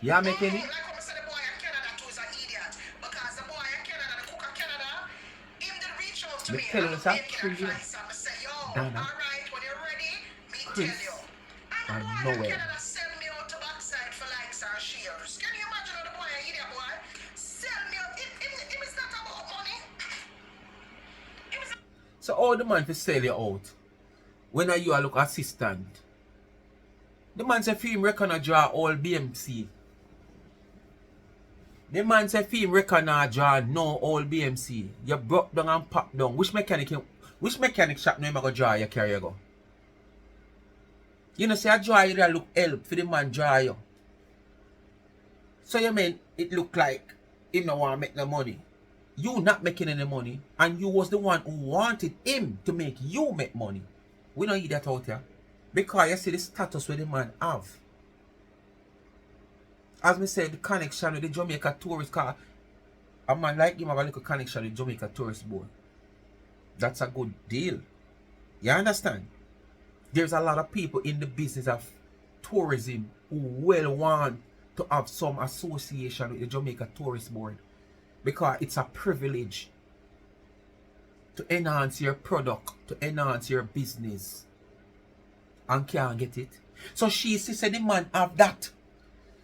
You are making it? Me tell you, it's a 3 years. Dana, Kris, and Noel. So How the man to sell you out? When are you a look assistant? The man say film reckon a draw all BMC. The man say film reckon a draw no all BMC. You broke down and pop down. Which mechanic shop no go draw your carrier go? You know say a draw you there look help for the man draw you. So you mean it look like him no want to make no money. You not making any money and you was the one who wanted him to make you make money. We don't eat that out here. Because you see the status where the man have. As me said, the connection with the Jamaica tourist car. A man like him have a little connection with Jamaica tourist board. That's a good deal. You understand? There's a lot of people in the business of tourism who well want to have some association with the Jamaica tourist board. Because it's a privilege to enhance your product, to enhance your business. And can't get it. So she said the man have that.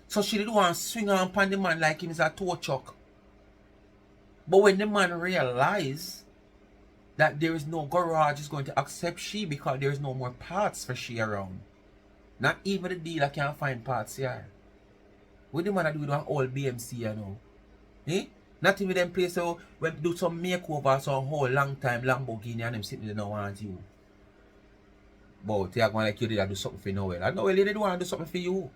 So she didn't want to swing on upon the man like him is a tow truck. But when the man realized that there is no garage is going to accept she because there is no more parts for she around. Not even the dealer can find parts here. What the man do with an old BMC you know? Eh? Not even them place so when do some makeover some whole long time Lamborghini and them sitting there now want you. But they are going like you did do something for Noel. And Noel they don't want to do something for you.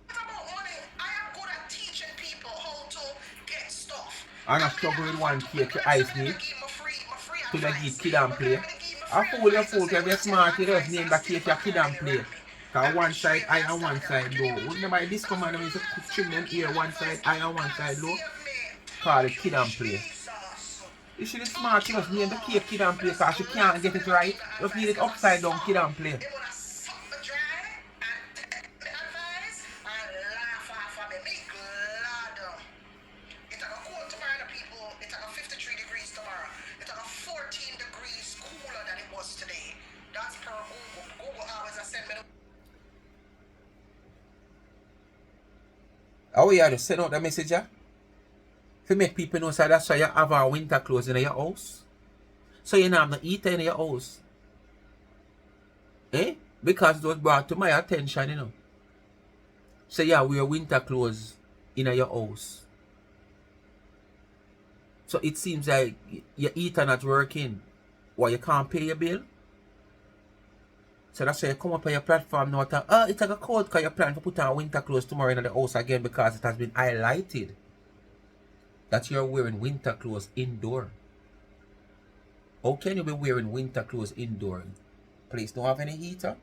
About money, I am good at teaching people how to get stuff. And I struggle with one cake to ice me. To the give kid and play. I fool you fool if you're smart you just name that cake your kid and play. Cause one side I and one side low. Wouldn't nobody this command me to trim them ear one side I and one side low. Call it kid and play. If she is smart, she just name the cake kid and play because she can't get it right. Just need it upside down kid and play. Oh yeah, just send out the message yeah? To make people know so that's why you have our winter clothes in your house. So you have no heater in your house. Eh? Because it was brought to my attention, you know. So yeah, wear winter clothes in your house. So it seems like your heater not working. Why you can't pay your bill? So that's why you come up on your platform now and it's like a cold because you plan to put on winter clothes tomorrow in the house again because it has been highlighted that you're wearing winter clothes indoor. How can you be wearing winter clothes indoor? Place don't have any heater?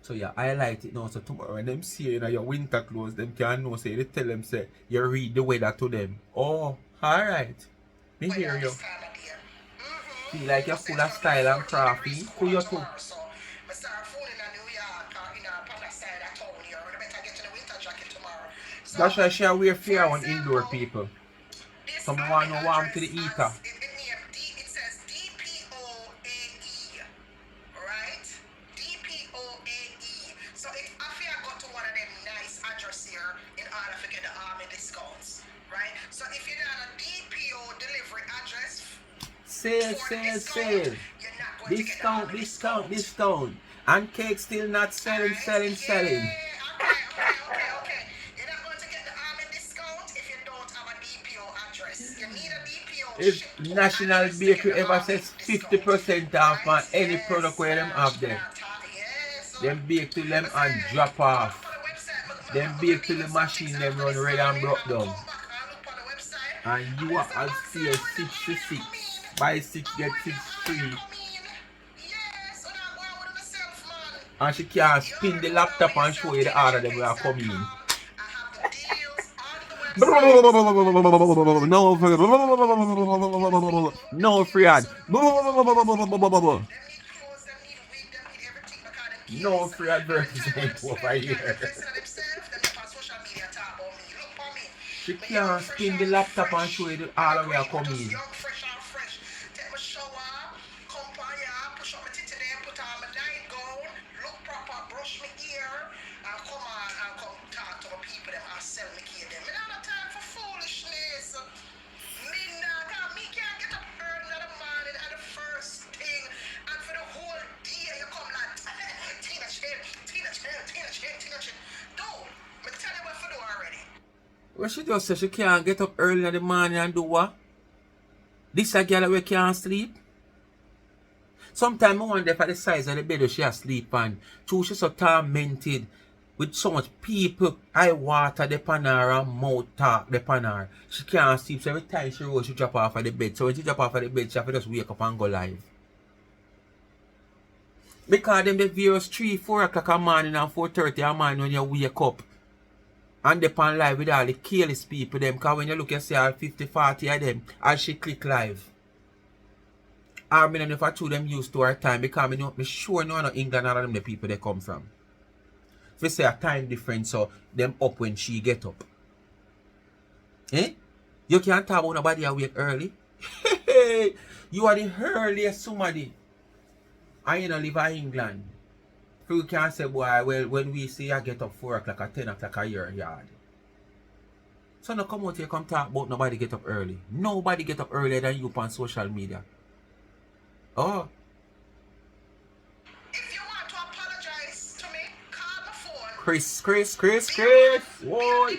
So you highlight it now so tomorrow when them see you in your winter clothes, them can know say they tell them say you read the weather to them. Oh, alright. Me hear you. Feel like you're full of style and crafty. Who you too? That's why she wear fear on indoor people. Someone want no warm to the heater. It says DPOAE, right? DPOAE. So if I got to one of them nice address here in order to get the army discounts, right? So if you're not a DPO delivery address, sale. Discount. And cake still not selling. Okay. You're not going to get the army discount if you don't have a DPO address. You need a DPO. If National Bakery ever says 50% off on any product where them have there, them bake to them and drop off. Them bake to the machine them run red and broke down. And you are at sale 6 to 6. Buy 6 get 6 free. And she can't spin the laptop and show you the order them will come in. No free ad. No free advertisement over here. She can't spin the laptop and show you the order will come in. Well, she just say she can't get up early in the morning and do what? This a girl we can't sleep. Sometimes I wonder if at the size of the bed she asleep and true she so tormented with so much people, eye water upon her and mouth talk upon her. She can't sleep, so every time she rolls, she drop off of the bed. So when she drop off of the bed, she have to just wake up and go live. Because them the virus 3, 4 o'clock a morning and 4:30 a morning when you wake up. And they pan live with all the careless people them. Because when you look, you see all 50, 40 of them as she click live. I mean, if I told them used to her time because me sure no England or them the people they come from. If you say a time difference, so them up when she get up. Eh? You can't talk about nobody awake early. You are the earliest somebody. I you know live in England. So you can't say, boy, well, when we see you get up 4 o'clock or 10 o'clock a your yard. So now come out here, come talk about nobody get up early. Nobody get up earlier than you on social media. Oh. If you want to apologize to me, call my phone. Kris. Whoa. Be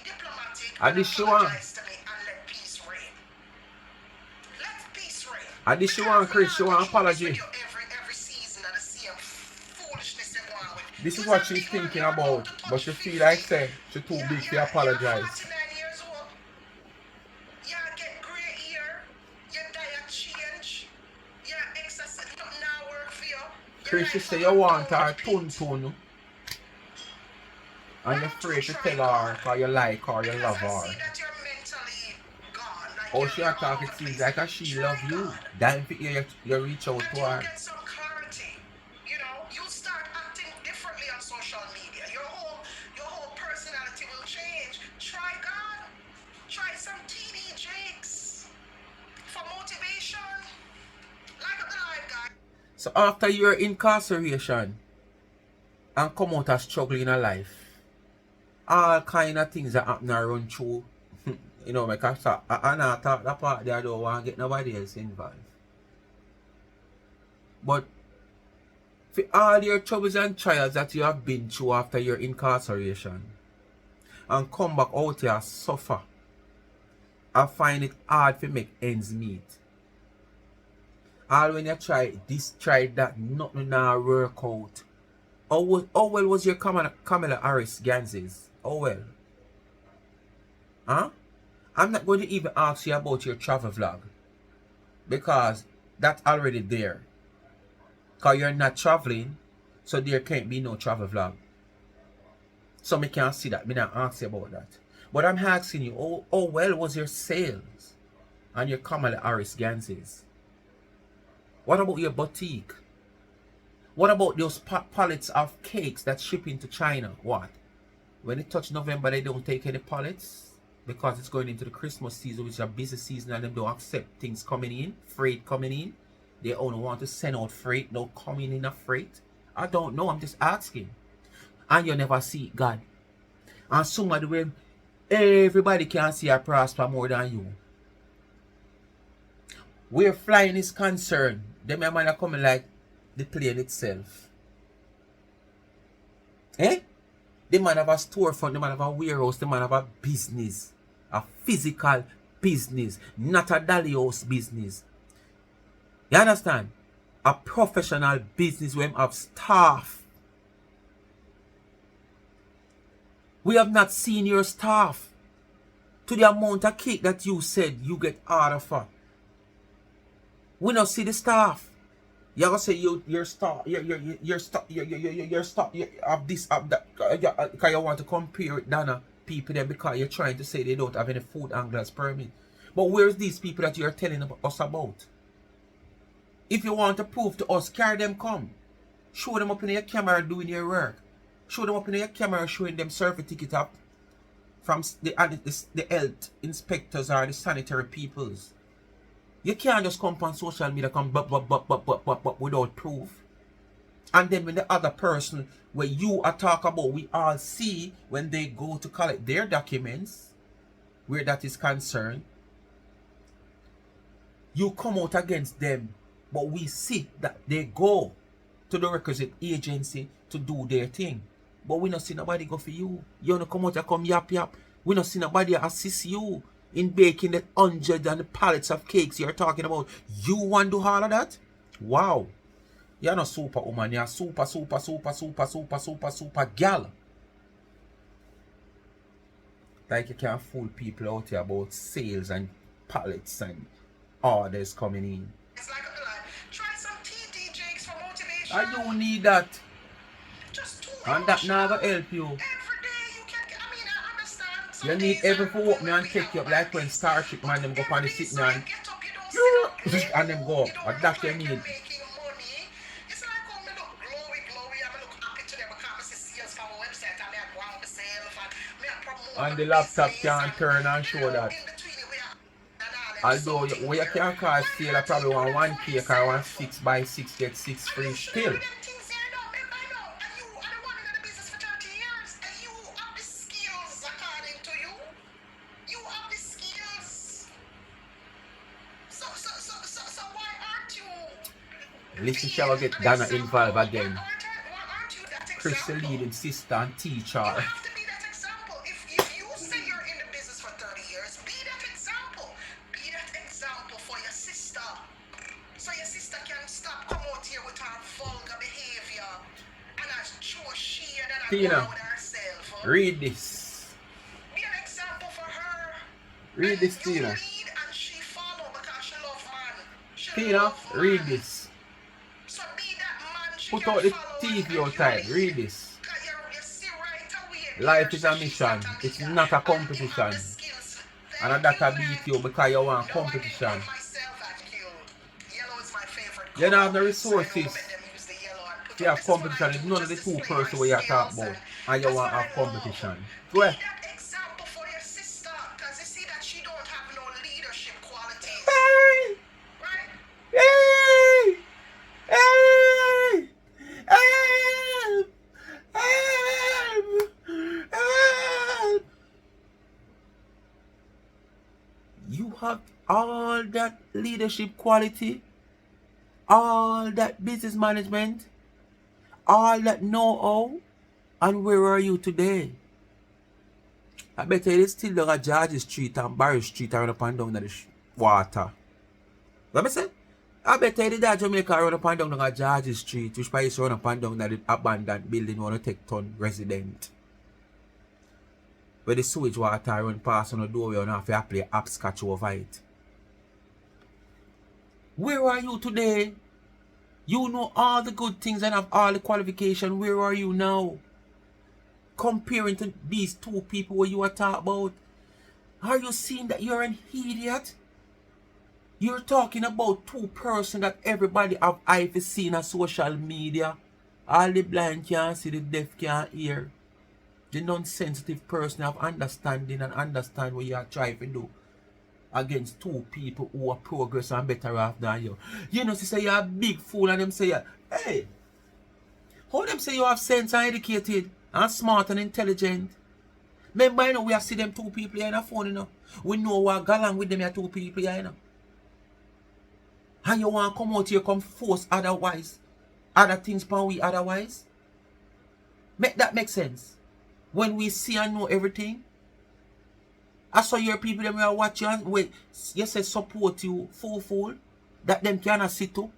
diplomatic I and did she want. apologize to me and let peace reign. Let peace reign. I did she want, Kris. She want apology. Every season and the same foolishness they go on with. This is what she's thinking about. But she feel like say she too big to apologize. You're 49 years old. You get grey hair. Your diet change. Your exercise now work for you. Kris, she say you want her tun. And you're afraid to tell her because you like her, you love her. Oh, she attack it seems like she love you. Dying for you reach out to her. Get some clarity. You know, you start acting differently on social media. Your whole personality will change. Try God. Try some TD Jakes for motivation. Like up the live, guys. So after your incarceration and come out as struggling in a life, all kind of things that happen and run through. You know, because I not talk that part there, I don't want to get nobody else involved. But for all your troubles and trials that you have been through after your incarceration and come back out here suffer, I find it hard to make ends meet. All when you try this, try that, nothing now work out. How well was your Kamala Harris Ganses? How well? Huh? I'm not going to even ask you about your travel vlog. Because that's already there. Because you're not traveling, so there can't be no travel vlog. So me can't see that. Me not ask you about that. But I'm asking you, how well was your sales and your Kamala Harris Ganses? What about your boutique? What about those pallets of cakes that ship into China? What? When it touch November, they don't take any pallets? Because it's going into the Christmas season, which is a busy season, and they don't accept things coming in, freight coming in. They only want to send out freight, no coming in a freight. I don't know, I'm just asking. And you never see God. And somebody will, everybody can see a prosper more than you. Where flying is concerned, them man are coming like the plane itself. Eh? The man have a storefront, the man have a warehouse, the man have a business. A physical business, not a dolly house business. You understand? A professional business where have staff. We have not seen your staff. To the amount of cake that you said you get order for. We don't see the staff. You're gonna say your staff, your staff, you have this, have that, because you want to compare with Dana people there because you're trying to say they don't have any food anglers permit. But where's these people that you're telling us about? If you want to prove to us, carry them come. Show them up in your camera doing your work. Show them up in your camera showing them survey ticket up from the health inspectors or the sanitary peoples. You can't just come on social media come without proof. And then when the other person where you are talking about, we all see when they go to collect their documents, where that is concerned, you come out against them. But we see that they go to the requisite agency to do their thing. But we not see nobody go for you. You don't come out and come yap. We don't see nobody assist you in baking the hundreds and the pallets of cakes you're talking about. You want to do all of that? Wow. You're not superwoman. You're super gal. Like you can't fool people out here about sales and pallets and orders coming in. It's like try some TD Jakes for motivation. I don't need that. Just 2 And hours. that never help you. Every day you can. I mean, I understand. Some You need days every are for walk me when and we take have you up bad like when days. Starship man them go up on the Every day, sitting so and you get up, you don't sit up. and them go up. You don't And look that you like you're need. making money. It's like how me look glowy, and me look happy today because I see sales from my website and me I go on myself and me I promote And my the laptop business can't and, turn and you show know, that. in between it we are and all them Although something where you there. can call Why sale, I can't probably you do want them 1 for cake or one yourself? 6 buy 6 get 6 And free you should do still. them things there now, remember now. And you are the one in the business for 30 years. And you have the skills according to you. You have the skills. So why aren't you Listen, being shall get an Dana example? involved Why again. aren't you that Kris the example? leading sister and teacher. You have to be that example. If you say you're in the business for 30 years, be that example. Be that example for your sister. So your sister can stop come out here with her vulgar behavior and as sure she and then Tina, go with herself. read this. Be an example for her. Read And this, you Tina. lead and she follow because she love man. She Tina, love read man. this. So be that man she Put can out the follow TV and outside. you Read lead. this. Because you see right away Life there, is so a she's mission. not a It's leader. not a And you have competition. the skills. And Thank that you, can beat you because you want No, I didn't competition. put myself at you. Yellow is my favorite You don't have color. the So I know resources. let them use the yellow and put You up. have This is what I competition do, with none of just the two display my persons where you talk skills about. and And you that's want what to have I competition. love. Go Be ahead. that example for your sister, because you see that she don't have no leadership qualities. Hey! Right? Hey! Hey! Help! Help! Help! You have all that leadership quality, all that business management, all that know-how, and where are you today? I bet you it's still down at George Street and Barry Street around up and down the water. What me say? I bet you that Jamaica run up and down at George Street, which probably run up and down the abandoned building want to take ton resident. Where the sewage water run past on the doorway and have to play hopscotch over it. Where are you today? You know all the good things and have all the qualification. Where are you now? Comparing to these two people where you are talking about. Are you seeing that you're an idiot? You're talking about two persons that everybody have eyes seen on social media. All the blind can't see, the deaf can't hear. The non-sensitive person have understanding and understand what you are trying to do against two people who are progress and better off than you. You know, say you're a big fool and them say, hey, how them say you have sense and educated and smart and intelligent? Remember, you know, we have see them two people here in the phone, you know. We know what go along with them here two people here, you know. And you want to come out here, come force otherwise, other things upon we otherwise? Make that make sense? When we see and know everything, I saw your people them will watch you and wait, you say support you fool that them cannot sit to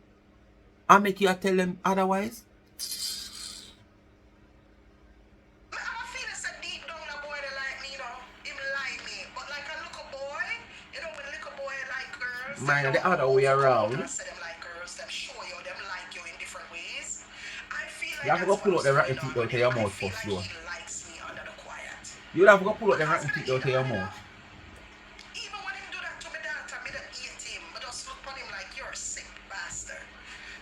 and make you tell them otherwise. I feel it's a deep down a boy that like me, you know. Him like me. But like a little boy, you know, when a little boy like girls, Man, the other way around. say them like girls, them show you, them like you in different ways. I feel like You have to go pull out the rotten teeth out of your mouth first, though. he likes me under the quiet. You have to go pull out the rotten teeth out of your mouth. Even when him do that to me daughter, me don't hate him. I just look on him like you're a sick bastard.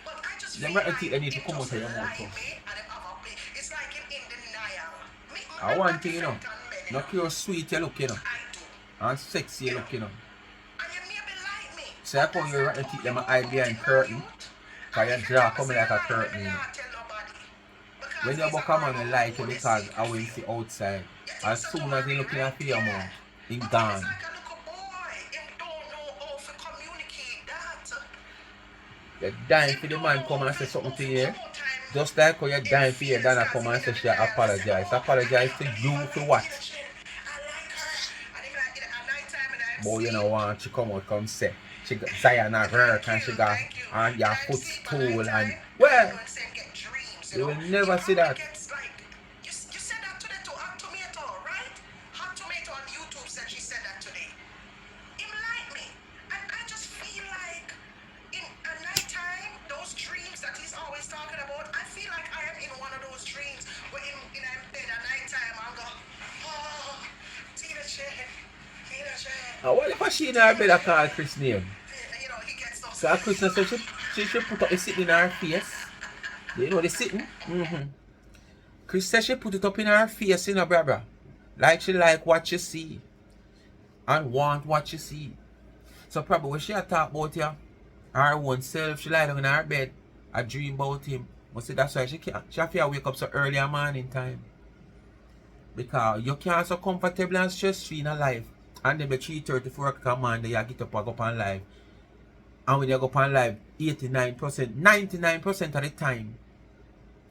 But I just Them feel rotten like teeth they need to him come out just of your mouth like first. me and him have a big, it's like him in denial. I want to, you know. Look how sweet you look, you know. I do. And sexy you look, you know. And you maybe like me. So I call you rotten teeth them hide behind curtain. Cause your jaw coming like a curtain, you know. When you come on and like you because I will see outside. As soon as you look in your mouth, he gone. You're dying for the man come and say something to you. Just like how you're dying for your Dana come and say she apologize. Apologize to you for what? but you know want she come out come say she got Zion at work and she got on your footstool and well you will never see that. You said that today to Hot Tomato, right? Hot Tomato on YouTube said she said that today. Him like me. And I just feel like in a nighttime, those dreams that he's always talking about, I feel like I am in one of those dreams where in bed at nighttime I'll go, oh, Tina Chen, Tina Chen. What if she in her bed I call Kris name? You know, he gets those. So Kris said she put up the sitting in her face. You know the sitting? Kris said she put it up in her face, you know, brother. Like she like what you see. And want what you see. So probably when she talk about you, her own self, she lie down in her bed, I dream about him. But see that's why she have to wake up so early in morning time. Because you can't so comfortable and stress free in a life. And then by 3:30, 4 o'clock Monday, you get up and go up on live. And when you go up on live, 89%, 99% of the time,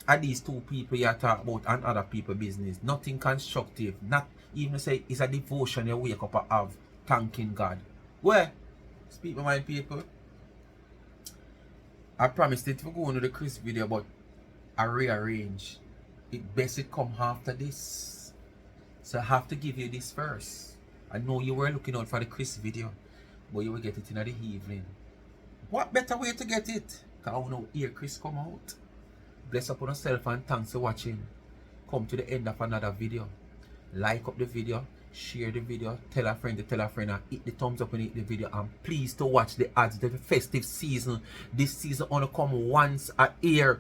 are these two people you talk about and other people business. Nothing constructive. Not even say it's a devotion you wake up and have, thanking God. Well, speak my mind, people. I promised it to go into the Kris video, but I rearrange. It best it come after this. So I have to give you this first. I know you were looking out for the Kris video, but you will get it in the evening. What better way to get it? Because I want to hear Kris come out. Bless upon yourself and thanks for watching. Come to the end of another video. Like up the video, share the video, tell a friend to tell a friend, and hit the thumbs up and hit the video. And please to watch the ads. The festive season. This season only come once a year.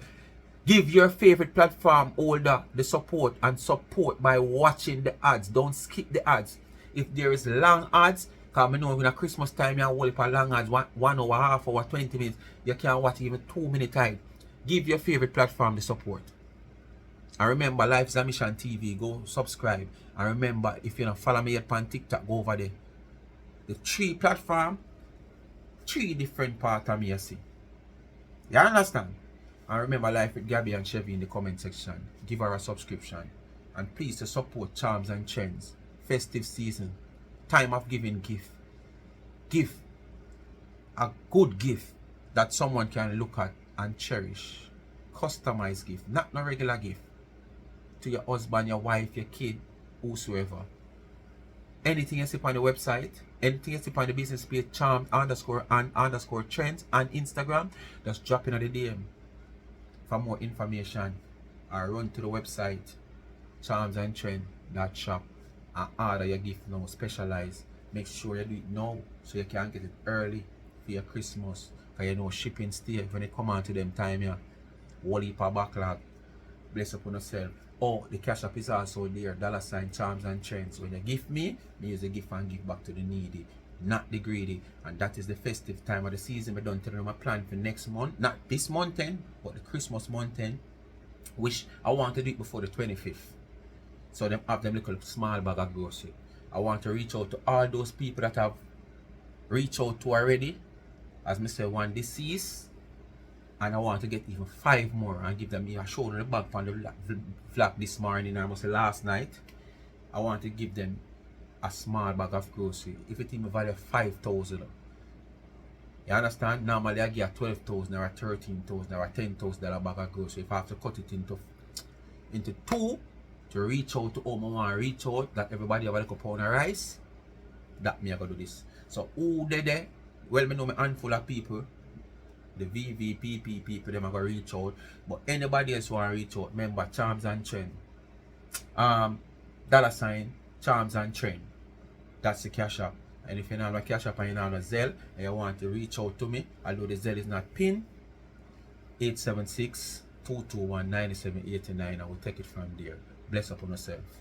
Give your favorite platform holder the support and support by watching the ads. Don't skip the ads. If there is long ads, because I know in a Christmas time you hold for long ads, 1 hour, half hour, 20 minutes, you can't watch even 2 minute time. Give your favorite platform the support. And remember, Life is a Mission TV. Go subscribe. And remember, if you don't follow me yet on TikTok, go over there. The 3 platform, 3 different parts of me you see. You understand? And remember, Life with Gabby and Chevy in the comment section. Give her a subscription. And please to support Charms and Trends. Festive season. Time of giving gift. Give. A good gift that someone can look at and cherish. Customized gift. Not no regular gift. To your husband, your wife, your kid, whosoever. Anything you see on the website, anything you see on the business page, Charms _ Trends and Instagram, just drop in at the DM. For more information, or run to the website charmsandtrend.shop and order your gift now, specialized. Make sure you do it now so you can get it early for your Christmas. Because you know shipping stay when it come on to them time here. Whole heap of backlog. Bless upon yourself. Oh, the cash app is also there. $ Charms and Trends. When you give me use the gift and give back to the needy, not the greedy. And that is the festive time of the season. I don't tell them my plan for next month. Not this month end, but the Christmas month end. Which I want to do it before the 25th. So them have them little small bag of grocery. I want to reach out to all those people that have reached out to already. As I say, one deceased. And I want to get even 5 more and give them. I showed them the bag on the vlog this morning, I must say last night. I want to give them a small bag of grocery. If it even value 5,000. You understand? Normally I get 12,000 or 13,000 or $10,000 bag of grocery. If I have to cut it into 2 to reach out to whom I want to reach out, that everybody have a little pound of rice, that me I go do this. So who they there? Well, me know me handful of people. The VVPP people, them are going to reach out. But anybody else want to reach out, remember Charms and Trend. $ Charms and Trend. That's the cash app. And if you don't have a cash app and you don't have a Zelle and you want to reach out to me, although the Zelle is not pinned, 876-221-9789. I will take it from there. Bless upon yourself.